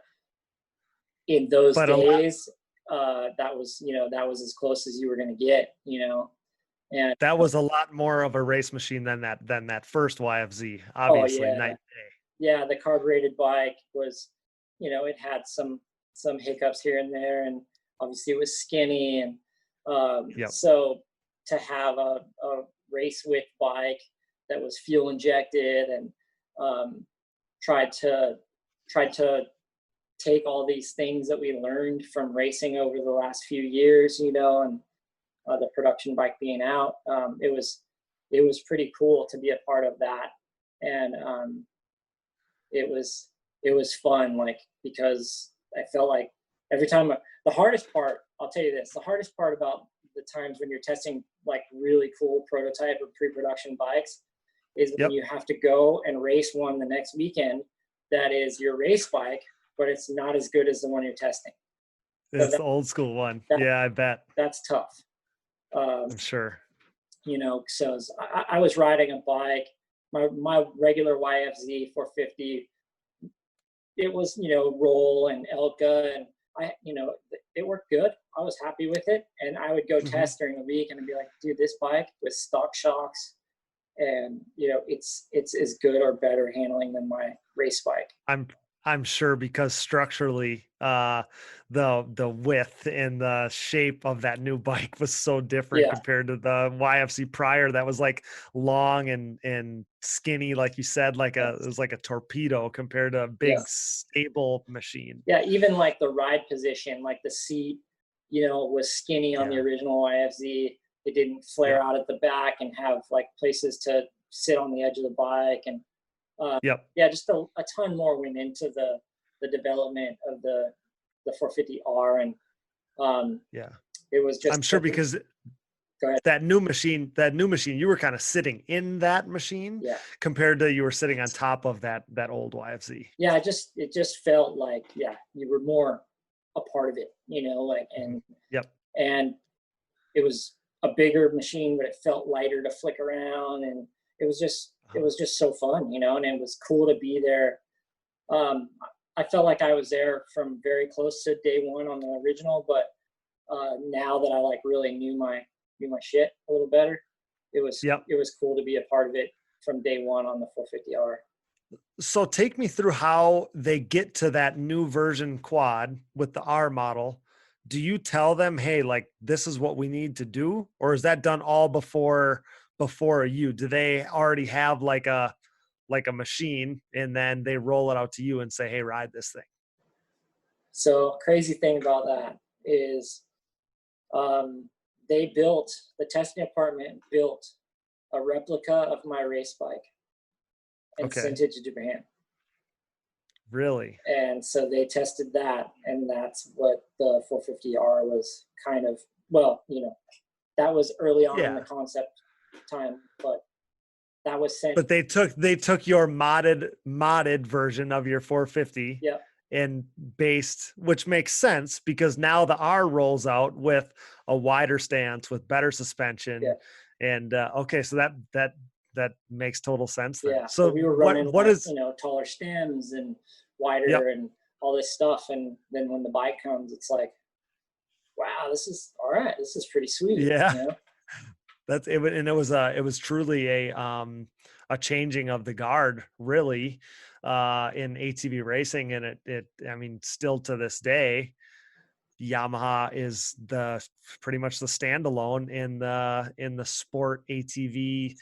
in those days, that was as close as you were going to get, and that was a lot more of a race machine than that first YFZ, obviously. Night and day. Yeah. The carbureted bike was, it had some hiccups here and there, and obviously it was skinny, and so to have a race width bike that was fuel injected, and tried to take all these things that we learned from racing over the last few years, and the production bike being out, it was pretty cool to be a part of that. And it was fun, like, because I felt like every time, the hardest part about the times when you're testing like really cool prototype or pre-production bikes is when you have to go and race one the next weekend that is your race bike, but it's not as good as the one you're testing. It's the old school one. I bet. That's tough. I'm sure. So I was riding a bike, my regular YFZ 450. It was, Roll and Elka, and it worked good. I was happy with it, and I would go test during the week, and I'd be like, dude, this bike with stock shocks, and it's as good or better handling than my race bike. I'm sure because structurally, the width and the shape of that new bike was so different Yeah, compared to the YFC prior. That was like long and skinny, like you said, it was like a torpedo compared to a yeah, big stable machine. yeah. Even like the ride position, like the seat, was skinny on the Yeah. original YFZ. It didn't flare Yep. out at the back and have like places to sit on the edge of the bike. And Yep. yeah, just a ton more went into the development of the 450R, and Yeah. it was just I'm sure because go ahead. that new machine, you were kind of sitting in that machine Yeah, compared to you were sitting on top of that old YFZ. yeah. It just felt like, yeah, you were more a part of it, like, Mhm. and Yep. and it was a bigger machine, but it felt lighter to flick around, and it was just so fun, and it was cool to be there. Um, I felt like I was there from very close to day one on the original, but now that I like really knew my shit a little better, it was Yep. it was cool to be a part of it from day one on the 450R. So take me through how they get to that new version quad with the R model. Do you tell them, hey, like this is what we need to do, or is that done all before you? Do they already have like a machine and then they roll it out to you and say, hey, ride this thing? So crazy thing about that is the testing department built a replica of my race bike and Okay. sent it to Japan. Really? And so they tested that, and that's what the 450R was kind of, well, that was early on in the Yeah. concept time, but that was sent. But they took your modded version of your 450 Yeah, and based, which makes sense because now the R rolls out with a wider stance with better suspension. yeah, And okay, so that makes total sense then. yeah. So So we were what running what like, is taller stems and yep. wider and all this stuff. And then when the bike comes, it's like, wow, this is all right. This is pretty sweet, Yeah. That's it. And it was truly a changing of the guard really in ATV racing. And I mean, still to this day, Yamaha is the pretty much the standalone in the sport ATV,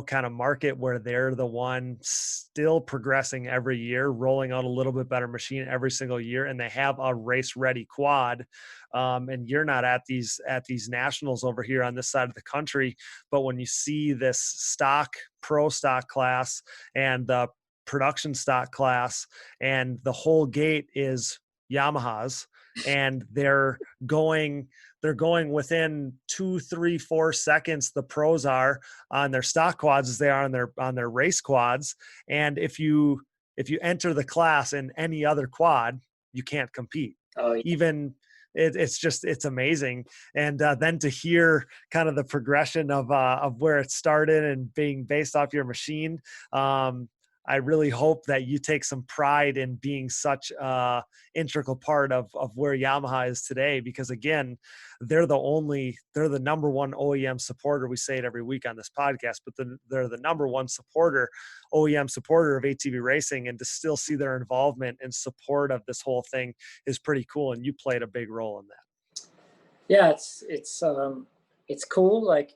kind of market where they're the one still progressing every year, rolling out a little bit better machine every single year, and they have a race ready quad. And you're not at these nationals over here on this side of the country, but when you see this pro stock class and the production stock class, and the whole gate is Yamahas, and they're going within 2, 3, 4 seconds, the pros are on their stock quads as they are on their race quads. And if you enter the class in any other quad, you can't compete. Oh, yeah. Even it's amazing. And then to hear kind of the progression of where it started and being based off your machine, I really hope that you take some pride in being such a integral part of where Yamaha is today, because again, they're the number one OEM supporter. We say it every week on this podcast, but they're the number one OEM supporter of ATV racing, and to still see their involvement and support of this whole thing is pretty cool. And you played a big role in that. Yeah, it's cool. Like,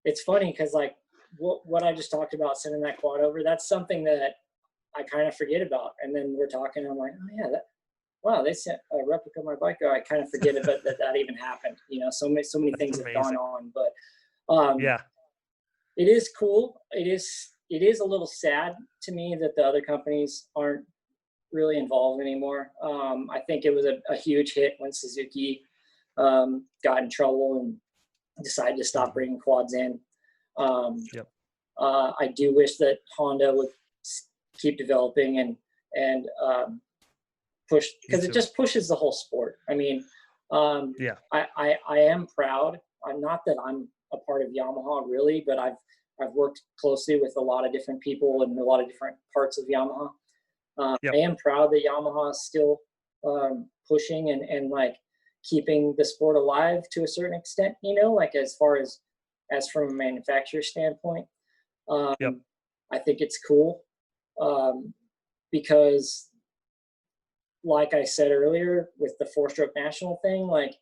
it's funny because like what I just talked about, sending that quad over, that's something that I kind of forget about. And then we're talking, I'm like, oh yeah, wow, they sent a replica of my bike. I kind of forget about that even happened. So many That's things have amazing. gone on, but Yeah. it is cool. It is a little sad to me that the other companies aren't really involved anymore. I think it was a huge hit when Suzuki got in trouble and decided to stop bringing quads in. Yep. I do wish that Honda would keep developing and push, because it just pushes the whole sport. I mean, Yeah. I am proud. I'm not that I'm a part of Yamaha really, but I've worked closely with a lot of different people in a lot of different parts of Yamaha. Yep. I am proud that Yamaha is still pushing and like keeping the sport alive to a certain extent, like as far as from a manufacturer standpoint. Yep. I think it's cool because like I said earlier with the 4-stroke national thing, like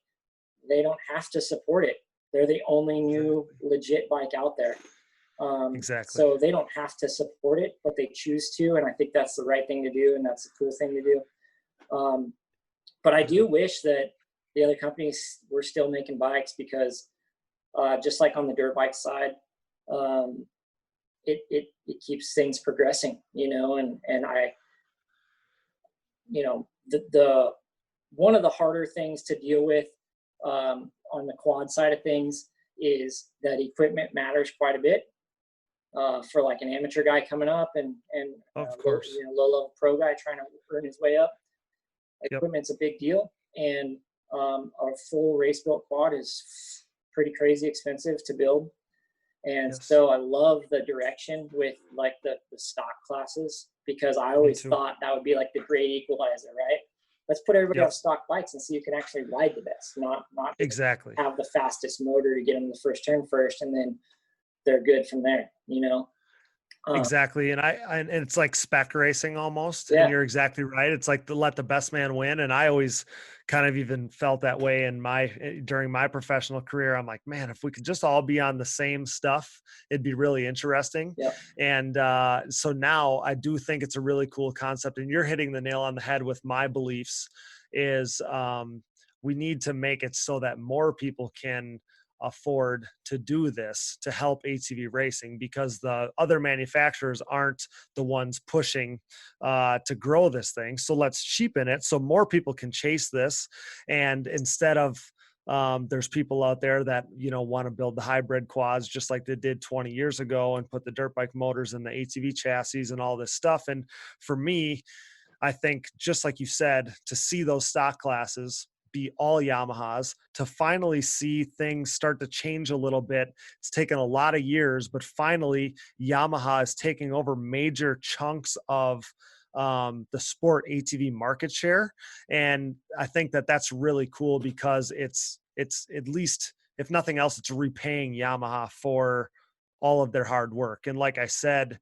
they don't have to support it. They're the only new legit bike out there. Exactly. So they don't have to support it, but they choose to. And I think that's the right thing to do. And that's a cool thing to do. But I do wish that the other companies were still making bikes because just like on the dirt bike side, it keeps things progressing, and I, the one of the harder things to deal with on the quad side of things is that equipment matters quite a bit for like an amateur guy coming up and of course, low level pro guy trying to earn his way up. Yep. Equipment's a big deal, and a full race built quad is pretty crazy expensive to build. And Yes. so I love the direction with like the stock classes, because I always thought that would be like the great equalizer, right? Let's put everybody on stock bikes and see who can actually ride the best, not exactly have the fastest motor to get them the first turn first, and then they're good from there, Exactly. And it's like spec racing almost. Yeah. And you're exactly right. It's like let the best man win. And I always kind of even felt that way during my professional career. I'm like, man, if we could just all be on the same stuff, it'd be really interesting. Yeah. And so now I do think it's a really cool concept, and you're hitting the nail on the head with my beliefs is we need to make it so that more people can afford to do this to help ATV racing, because the other manufacturers aren't the ones pushing to grow this thing. So let's cheapen it so more people can chase this. And instead of there's people out there that want to build the hybrid quads just like they did 20 years ago and put the dirt bike motors in the ATV chassis and all this stuff. And for me, I think just like you said, to see those stock classes be all Yamahas, to finally see things start to change a little bit. It's taken a lot of years, but finally Yamaha is taking over major chunks of the sport ATV market share. And I think that that's really cool, because it's at least, if nothing else, it's repaying Yamaha for all of their hard work. And like I said,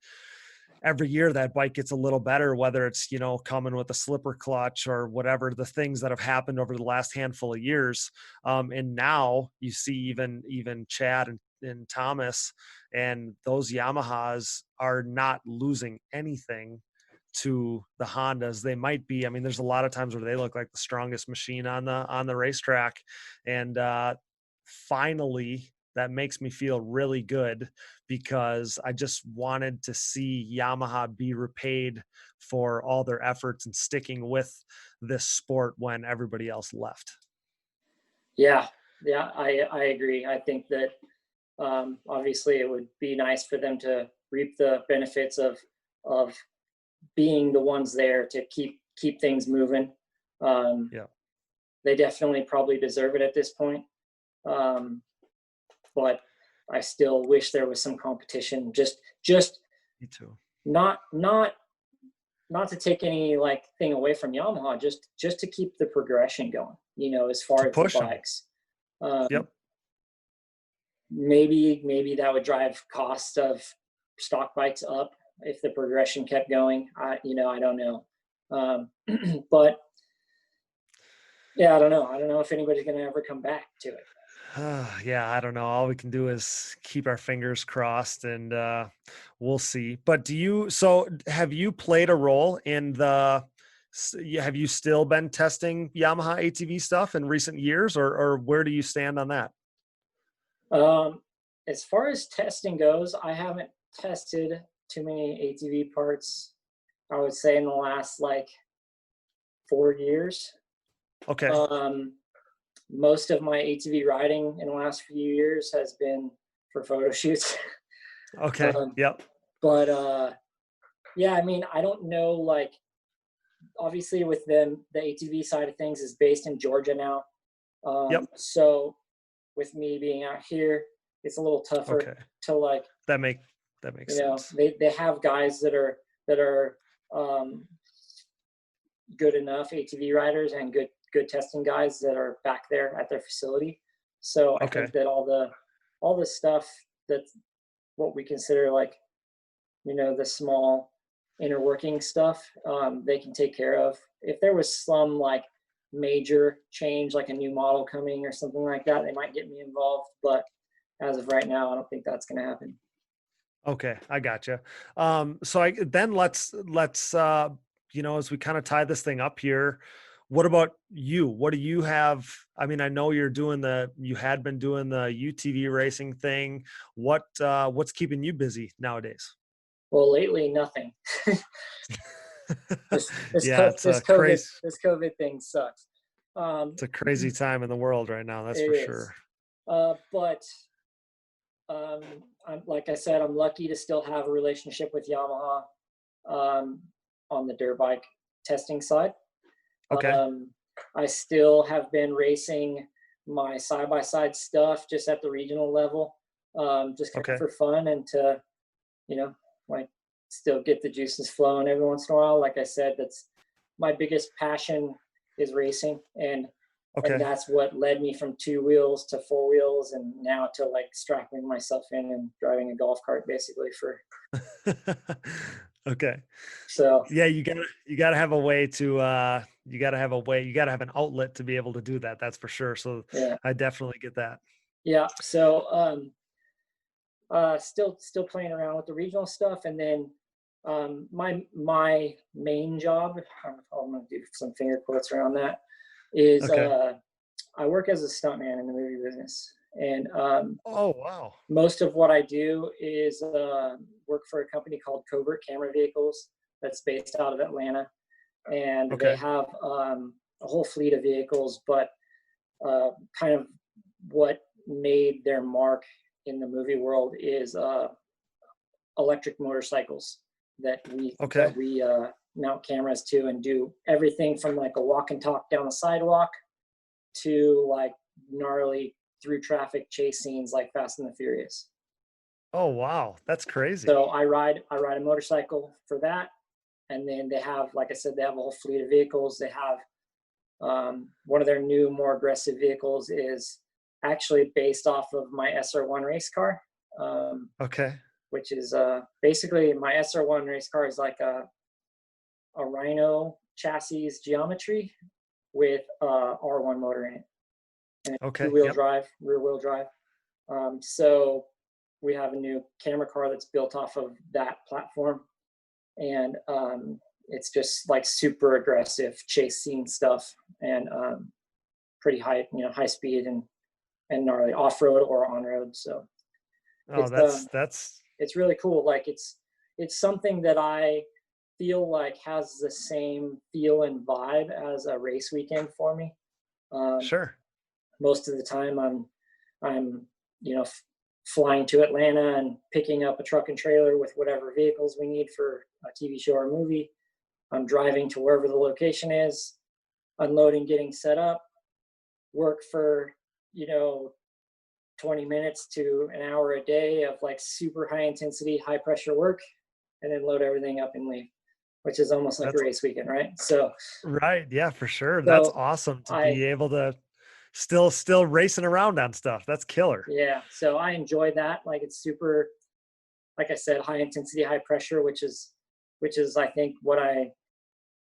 every year that bike gets a little better, whether it's, coming with a slipper clutch or whatever, the things that have happened over the last handful of years. And now you see even Chad and Thomas and those Yamahas are not losing anything to the Hondas. They might be, there's a lot of times where they look like the strongest machine on the racetrack. And finally, that makes me feel really good, because I just wanted to see Yamaha be repaid for all their efforts and sticking with this sport when everybody else left. Yeah, I agree. I think that obviously it would be nice for them to reap the benefits of being the ones there to keep things moving. They definitely probably deserve it at this point. But I still wish there was some competition. Just Me too. Not to take any thing away from Yamaha, just to keep the progression going. As far as the bikes. Yep. Maybe that would drive cost of stock bikes up if the progression kept going. I don't know. But yeah, I don't know. I don't know if anybody's going to ever come back to it. Yeah, I don't know. All we can do is keep our fingers crossed, and we'll see. But have you played a role in have you still been testing Yamaha ATV stuff in recent years, or where do you stand on that? As far as testing goes, I haven't tested too many ATV parts, I would say, in the last 4 years. Okay. Most of my ATV riding in the last few years has been for photo shoots. Okay. Yep. But yeah, I don't know, obviously with them, the ATV side of things is based in Georgia now. Yep. So with me being out here, it's a little tougher to that makes sense. They have guys that are good enough ATV riders and good testing guys that are back there at their facility. So I think that all the stuff that's what we consider the small inner working stuff, they can take care of. If there was some like major change, like a new model coming or something like that, they might get me involved. But as of right now, I don't think that's going to happen. Okay, I gotcha. So then let's as we kind of tie this thing up here, what about you? What do you have? I mean, I know you had been doing the UTV racing thing. What's keeping you busy nowadays? Well, lately, nothing. This Yeah, it's a COVID thing sucks. It's a crazy time in the world right now. That's for sure. But I'm, like I said, I'm lucky to still have a relationship with Yamaha on the dirt bike testing side. Okay. I still have been racing my side-by-side stuff just at the regional level, just for fun and to, like still get the juices flowing every once in a while. Like I said, that's my biggest passion is racing. And that's what led me from 2 wheels to 4 wheels, and now to like strapping myself in and driving a golf cart basically for. Okay. So yeah, you gotta have a way to you gotta have an outlet to be able to do that. That's for sure. So yeah, I definitely get that. Yeah. So still playing around with the regional stuff, and then my main job, I'm gonna do some finger quotes around that, is I work as a stuntman in the movie business. And oh wow, most of what I do is work for a company called Covert Camera Vehicles that's based out of Atlanta, and they have a whole fleet of vehicles. But kind of what made their mark in the movie world is electric motorcycles that we mount cameras to, and do everything from like a walk and talk down the sidewalk to like gnarly through traffic chase scenes like Fast and the Furious. Oh wow, that's crazy. So I ride a motorcycle for that, and then they have, like I said, they have a whole fleet of vehicles. They have one of their new, more aggressive vehicles is actually based off of my SR1 race car. Which is basically my SR1 race car is like a Rhino chassis geometry with R1 motor in it. And it's 2-wheel drive, rear wheel drive. So we have a new camera car that's built off of that platform. And it's just like super aggressive chase scene stuff, and pretty high, high speed and gnarly off-road or on-road. So it's really cool. Like it's something that I feel like has the same feel and vibe as a race weekend for me. Sure. Most of the time I'm flying to Atlanta and picking up a truck and trailer with whatever vehicles we need for a TV show or movie. I'm driving to wherever the location is, unloading, getting set up, work for 20 minutes to an hour a day of like super high intensity, high pressure work, and then load everything up and leave, which is almost like a race weekend, right? So right, yeah, for sure. That's awesome to be able to still racing around on stuff. That's killer. Yeah, so I enjoy that. Like it's super, like I said, high intensity, high pressure, which is I think what I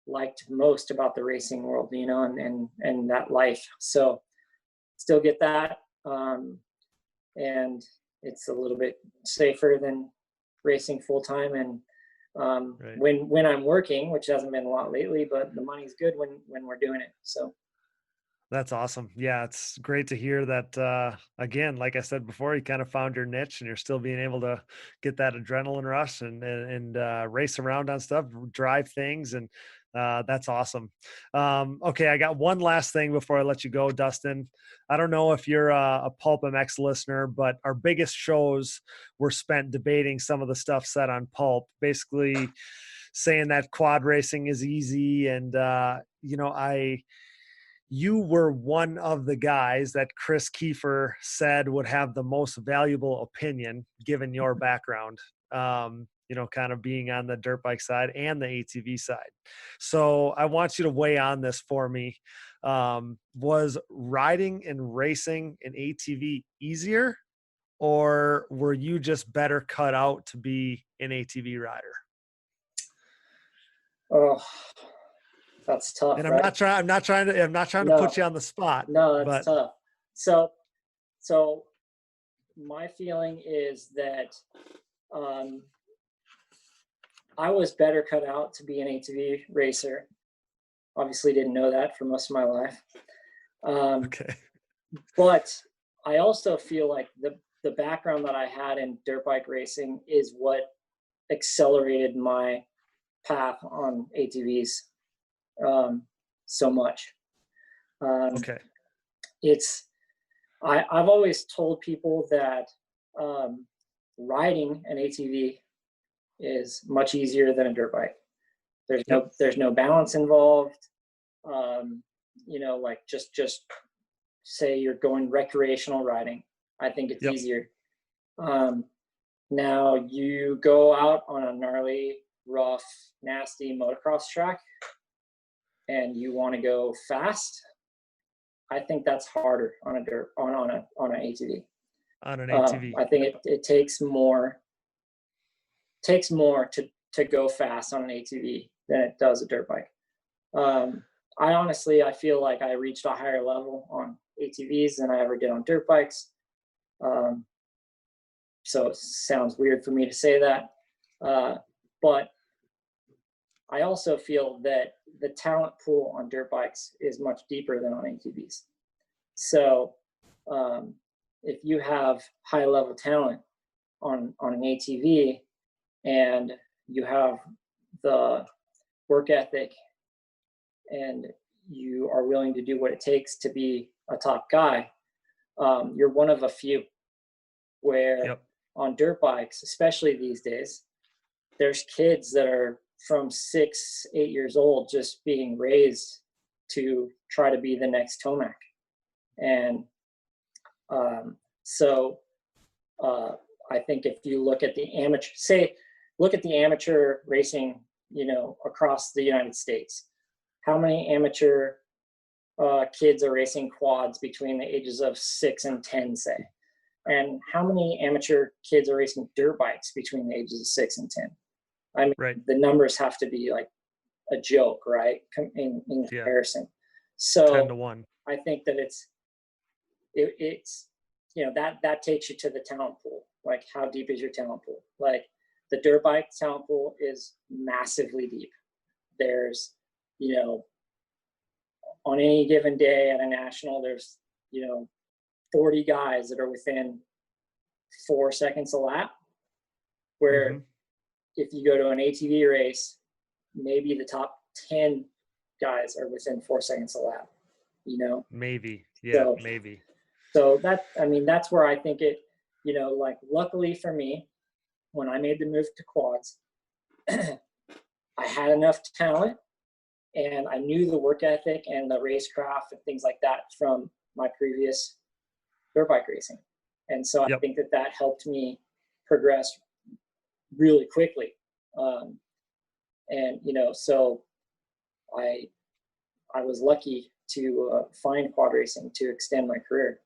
liked most about the racing world, and that life. So still get that. And it's a little bit safer than racing full time. And when I'm working, which hasn't been a lot lately, but the money's good when we're doing it. So that's awesome. Yeah, it's great to hear that. Again, like I said before, you kind of found your niche, and you're still being able to get that adrenaline rush and race around on stuff, drive things, and that's awesome. Okay, I got one last thing before I let you go, Dustin. I don't know if you're a Pulp MX listener, but our biggest shows were spent debating some of the stuff said on Pulp, basically saying that quad racing is easy, and you were one of the guys that Chris Kiefer said would have the most valuable opinion given your background, kind of being on the dirt bike side and the ATV side. So I want you to weigh on this for me. Was riding and racing an ATV easier, or were you just better cut out to be an ATV rider? Oh, that's tough, And right? I'm not trying to No, put you on the spot, no, that's but tough. So my feeling is that um, I was better cut out to be an ATV racer. Obviously, didn't know that for most of my life. okay. But I also feel like the background that I had in dirt bike racing is what accelerated my path on ATVs so much. Okay. I've always told people that riding an ATV is much easier than a dirt bike. Yep. There's no balance involved. Like just say you're going recreational riding. I think it's Yep. easier. Now you go out on a gnarly, rough, nasty motocross track and you want to go fast. I think that's harder on an ATV. On an ATV. I think it takes more to go fast on an ATV than it does a dirt bike. I feel like I reached a higher level on ATVs than I ever did on dirt bikes. So it sounds weird for me to say that. But I also feel that the talent pool on dirt bikes is much deeper than on ATVs. So if you have high level talent on an ATV and you have the work ethic and you are willing to do what it takes to be a top guy, you're one of a few. Where Yep. on dirt bikes, especially these days, there's kids that are from 6, 8 years old just being raised to try to be the next Tomac. And I think if you look at the amateur racing, across the United States, how many amateur kids are racing quads between the ages of 6 and 10, say? And how many amateur kids are racing dirt bikes between the ages of 6 and 10? I mean, Right. the numbers have to be like a joke, right? In comparison. Yeah. So 10-1. I think that it's that takes you to the talent pool. Like, how deep is your talent pool? Like, the dirt bike talent pool is massively deep. There's, on any given day at a national, there's, 40 guys that are within 4 seconds a lap, where if you go to an ATV race, maybe the top 10 guys are within 4 seconds a lap, Maybe. Yeah, so, maybe. So that's where I think it, like, luckily for me, when I made the move to quads, I had enough talent and I knew the work ethic and the racecraft and things like that from my previous dirt bike racing. And so I think that helped me progress really quickly. So I was lucky to find quad racing to extend my career.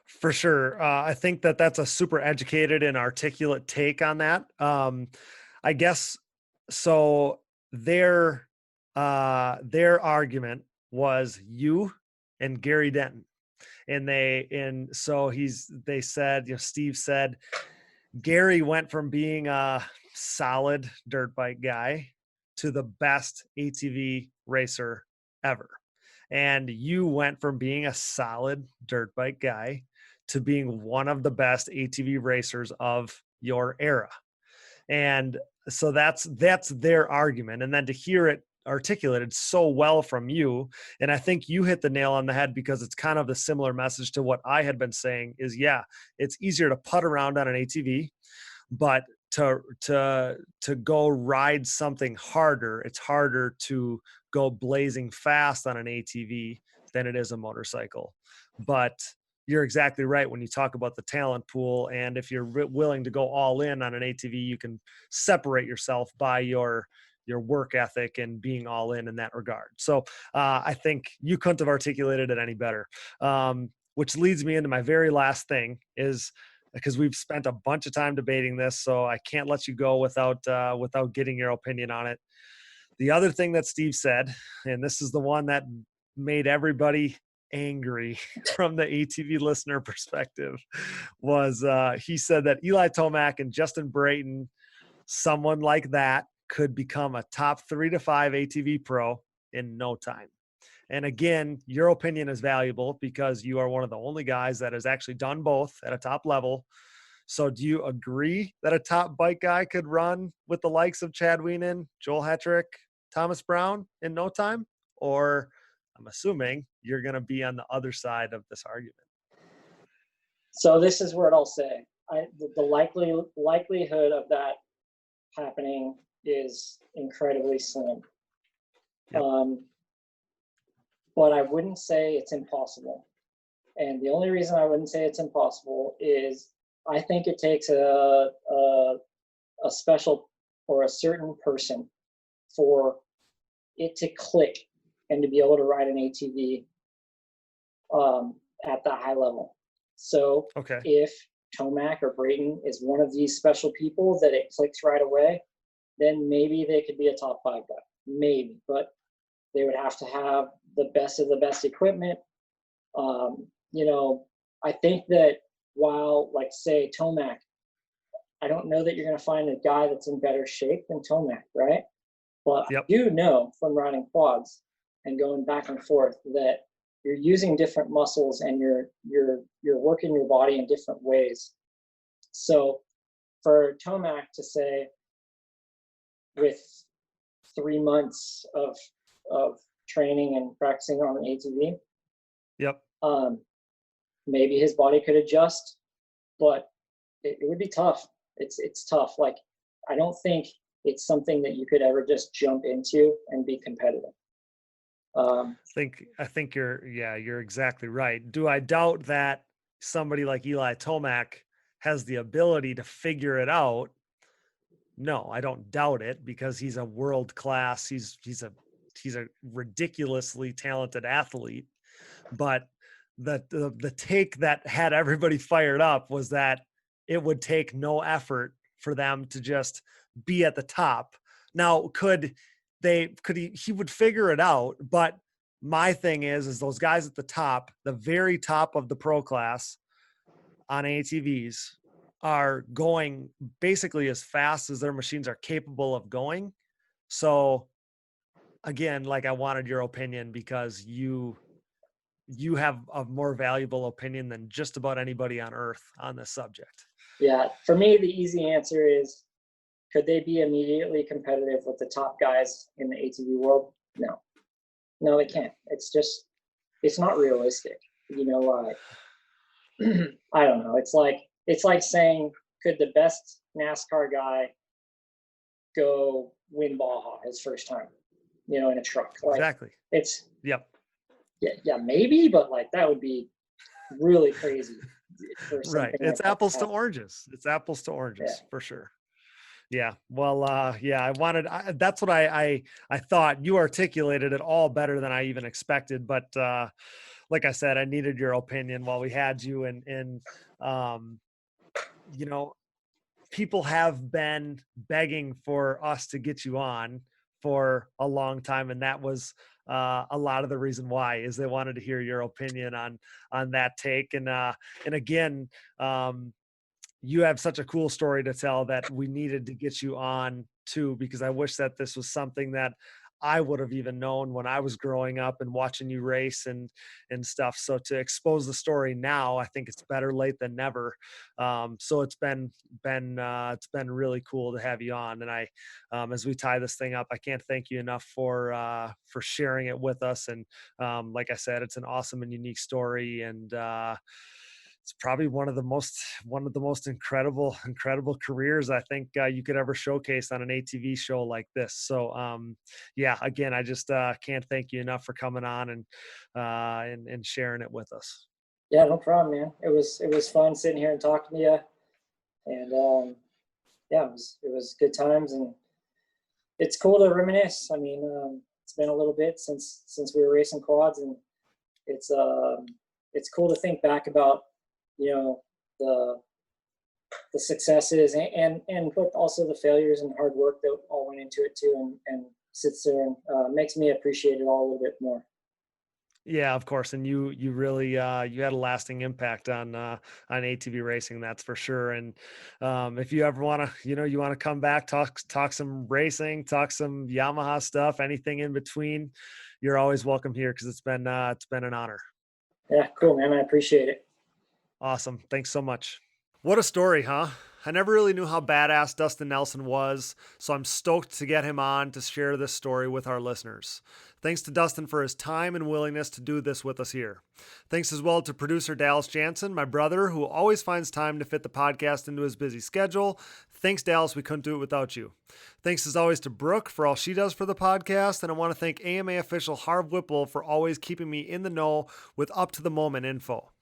For sure. I think that's a super educated and articulate take on that. I guess so. Their argument was you and Gary Denton, and they said, Steve said, Gary went from being a solid dirt bike guy to the best ATV racer ever. And you went from being a solid dirt bike guy to being one of the best ATV racers of your era. And so that's their argument. And then to hear it articulated so well from you, and I think you hit the nail on the head, because it's kind of the similar message to what I had been saying is, it's easier to putt around on an ATV, but to go ride something harder, it's harder to go blazing fast on an ATV than it is a motorcycle. But you're exactly right when you talk about the talent pool. And if you're willing to go all in on an ATV, you can separate yourself by your work ethic and being all in that regard. So I think you couldn't have articulated it any better. Which leads me into my very last thing, is because we've spent a bunch of time debating this, so I can't let you go without getting your opinion on it. The other thing that Steve said, and this is the one that made everybody angry from the ATV listener perspective, was he said that Eli Tomac and Justin Brayton, someone like that, could become a top 3 to 5 ATV pro in no time. And again, your opinion is valuable because you are one of the only guys that has actually done both at a top level. So do you agree that a top bike guy could run with the likes of Chad Wienen, Joel Hetrick, Thomas Brown in no time? Or I'm assuming you're going to be on the other side of this argument. So this is what I'll say. The likelihood of that happening is incredibly slim. Yep. But I wouldn't say it's impossible. And the only reason I wouldn't say it's impossible is I think it takes a special or a certain person for it to click and to be able to ride an ATV at the high level. So Okay. if Tomac or Brayton is one of these special people that it clicks right away, then maybe they could be a top 5 guy. Maybe, but they would have to have the best of the best equipment. I think that while, like, say, Tomac, I don't know that you're going to find a guy that's in better shape than Tomac, right? But Yep. I do know from riding quads and going back and forth that you're using different muscles and you're working your body in different ways. So for Tomac to say, with 3 months of training and practicing on an ATV, Yep. maybe his body could adjust, but it would be tough. It's tough. Like, I don't think it's something that you could ever just jump into and be competitive. I think you're exactly right. Do I doubt that somebody like Eli Tomac has the ability to figure it out? No, I don't doubt it because he's a world class. He's a ridiculously talented athlete. But the take that had everybody fired up was that it would take no effort for them to just be at the top. Now, he would figure it out, but my thing is those guys at the top, the very top of the pro class on ATVs, are going basically as fast as their machines are capable of going. So again, like, I wanted your opinion because you have a more valuable opinion than just about anybody on earth on this subject. Yeah, for me, the easy answer is, could they be immediately competitive with the top guys in the ATV world? No, they can't. It's not realistic. I don't know. It's like saying, could the best NASCAR guy go win Baja his first time, in a truck? Like, Exactly. Yep. Yeah, maybe, but like, that would be really crazy. Right. It's apples to oranges. It's apples to oranges for sure. Yeah. Well, that's what I thought. You articulated it all better than I even expected. But like I said, I needed your opinion while we had you. And people have been begging for us to get you on for a long time. And that was a lot of the reason why, is they wanted to hear your opinion on that take. And again, you have such a cool story to tell that we needed to get you on too, because I wish that this was something that I would have even known when I was growing up and watching you race and stuff. So to expose the story now, I think it's better late than never. So it's been really cool to have you on. And I, as we tie this thing up, I can't thank you enough for sharing it with us. And like I said, it's an awesome and unique story. And it's probably one of the most incredible careers I think you could ever showcase on an ATV show like this. So yeah, again, I just can't thank you enough for coming on and sharing it with us. Yeah, no problem, man. It was fun sitting here and talking to you, and yeah, it was good times, and it's cool to reminisce. I mean, it's been a little bit since we were racing quads, and it's cool to think back about, the successes and but also the failures and hard work that all went into it too, and sits there and makes me appreciate it all a little bit more. Yeah, of course. And you really, you had a lasting impact on ATV racing, that's for sure. And if you ever want to, you want to come back, talk some racing, talk some Yamaha stuff, anything in between, you're always welcome here. 'Cause it's been an honor. Yeah, cool, man. I appreciate it. Awesome. Thanks so much. What a story, huh? I never really knew how badass Dustin Nelson was, so I'm stoked to get him on to share this story with our listeners. Thanks to Dustin for his time and willingness to do this with us here. Thanks as well to producer Dallas Jansen, my brother, who always finds time to fit the podcast into his busy schedule. Thanks, Dallas. We couldn't do it without you. Thanks as always to Brooke for all she does for the podcast, and I want to thank AMA official Harv Whipple for always keeping me in the know with up-to-the-moment info.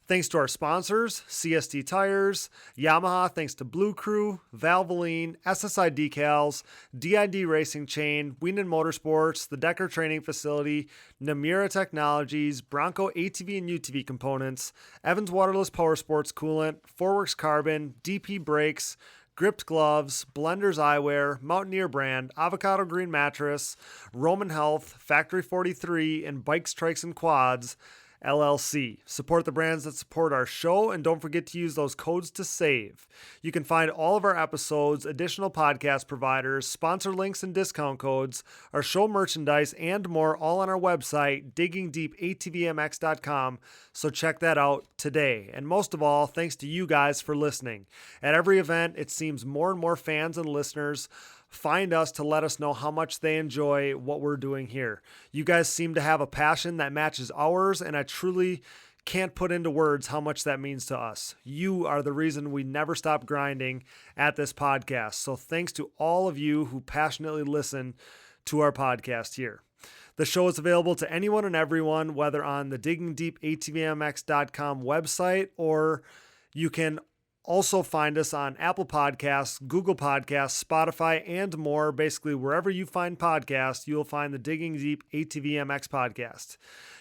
Thanks to our sponsors, CST Tires, Yamaha, thanks to Blue Crew, Valvoline, SSI Decals, DID Racing Chain, Wienen Motorsports, the Decker Training Facility, Namura Technologies, Bronco ATV and UTV Components, Evans Waterless Power Sports Coolant, Forworks Carbon, DP Brakes, Gripped Gloves, Blenders Eyewear, Mountaineer Brand, Avocado Green Mattress, Roman Health, Factory 43, and Bikes, Trikes, and Quads, LLC. Support the brands that support our show, and don't forget to use those codes to save. You can find all of our episodes, additional podcast providers, sponsor links and discount codes, our show merchandise, and more all on our website, diggingdeepatvmx.com, so check that out today. And most of all, thanks to you guys for listening. At every event, it seems more and more fans and listeners find us to let us know how much they enjoy what we're doing here. You guys seem to have a passion that matches ours, and I truly can't put into words how much that means to us. You are the reason we never stop grinding at this podcast. So thanks to all of you who passionately listen to our podcast here. The show is available to anyone and everyone, whether on the diggingdeepatvmx.com website, or you can also find us on Apple Podcasts, Google Podcasts, Spotify, and more. Basically, wherever you find podcasts, you'll find the Digging Deep ATVMX podcast.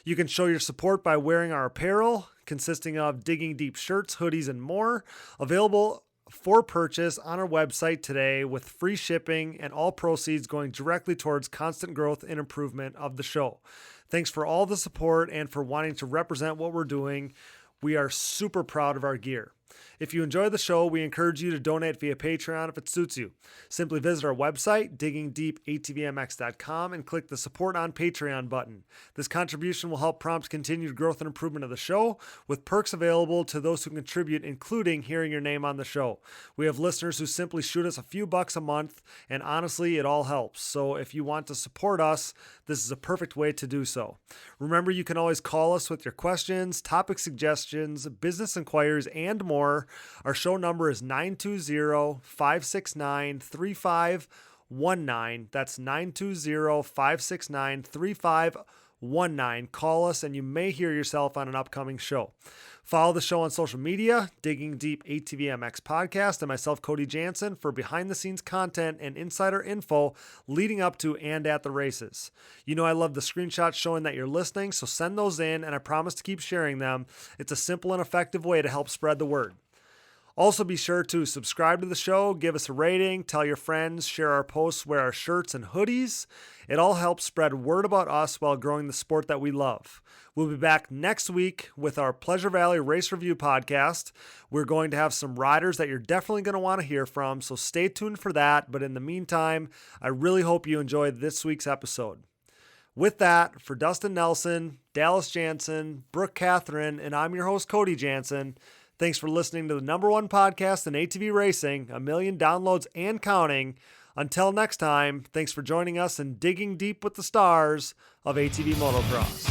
You can show your support by wearing our apparel, consisting of Digging Deep shirts, hoodies, and more. Available for purchase on our website today with free shipping, and all proceeds going directly towards constant growth and improvement of the show. Thanks for all the support and for wanting to represent what we're doing. We are super proud of our gear. If you enjoy the show, we encourage you to donate via Patreon if it suits you. Simply visit our website, diggingdeepatvmx.com, and click the Support on Patreon button. This contribution will help prompt continued growth and improvement of the show, with perks available to those who contribute, including hearing your name on the show. We have listeners who simply shoot us a few bucks a month, and honestly, it all helps. So if you want to support us, this is a perfect way to do so. Remember, you can always call us with your questions, topic suggestions, business inquiries, and more. Our show number is 920-569-3519. That's 920-569-3519. Call us and you may hear yourself on an upcoming show. Follow the show on social media, Digging Deep ATVMX Podcast, and myself, Cody Jansen, for behind-the-scenes content and insider info leading up to and at the races. You know I love the screenshots showing that you're listening, so send those in, and I promise to keep sharing them. It's a simple and effective way to help spread the word. Also, be sure to subscribe to the show, give us a rating, tell your friends, share our posts, wear our shirts and hoodies. It all helps spread word about us while growing the sport that we love. We'll be back next week with our Pleasure Valley Race Review podcast. We're going to have some riders that you're definitely going to want to hear from, so stay tuned for that. But in the meantime, I really hope you enjoyed this week's episode. With that, for Dustin Nelson, Dallas Jansen, Brooke Catherine, and I'm your host, Cody Jansen, thanks for listening to the #1 podcast in ATV racing, 1 million downloads and counting. Until next time, thanks for joining us in Digging Deep with the Stars of ATV Motocross.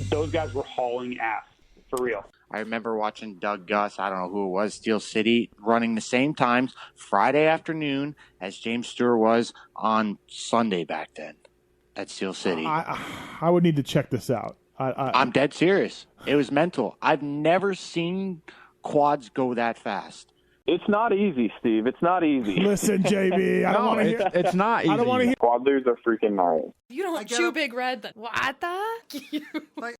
Those guys were hauling ass, for real. I remember watching Doug Gus, I don't know who it was, Steel City, running the same times Friday afternoon as James Stewart was on Sunday back then at Steel City. I would need to check this out. I'm dead serious. It was mental. I've never seen quads go that fast. It's not easy, Steve. It's not easy. Listen, JB, I don't want to hear. It's not easy. I don't want to hear. Quad dudes are freaking nice. You don't chew Big Red then. What the? Like,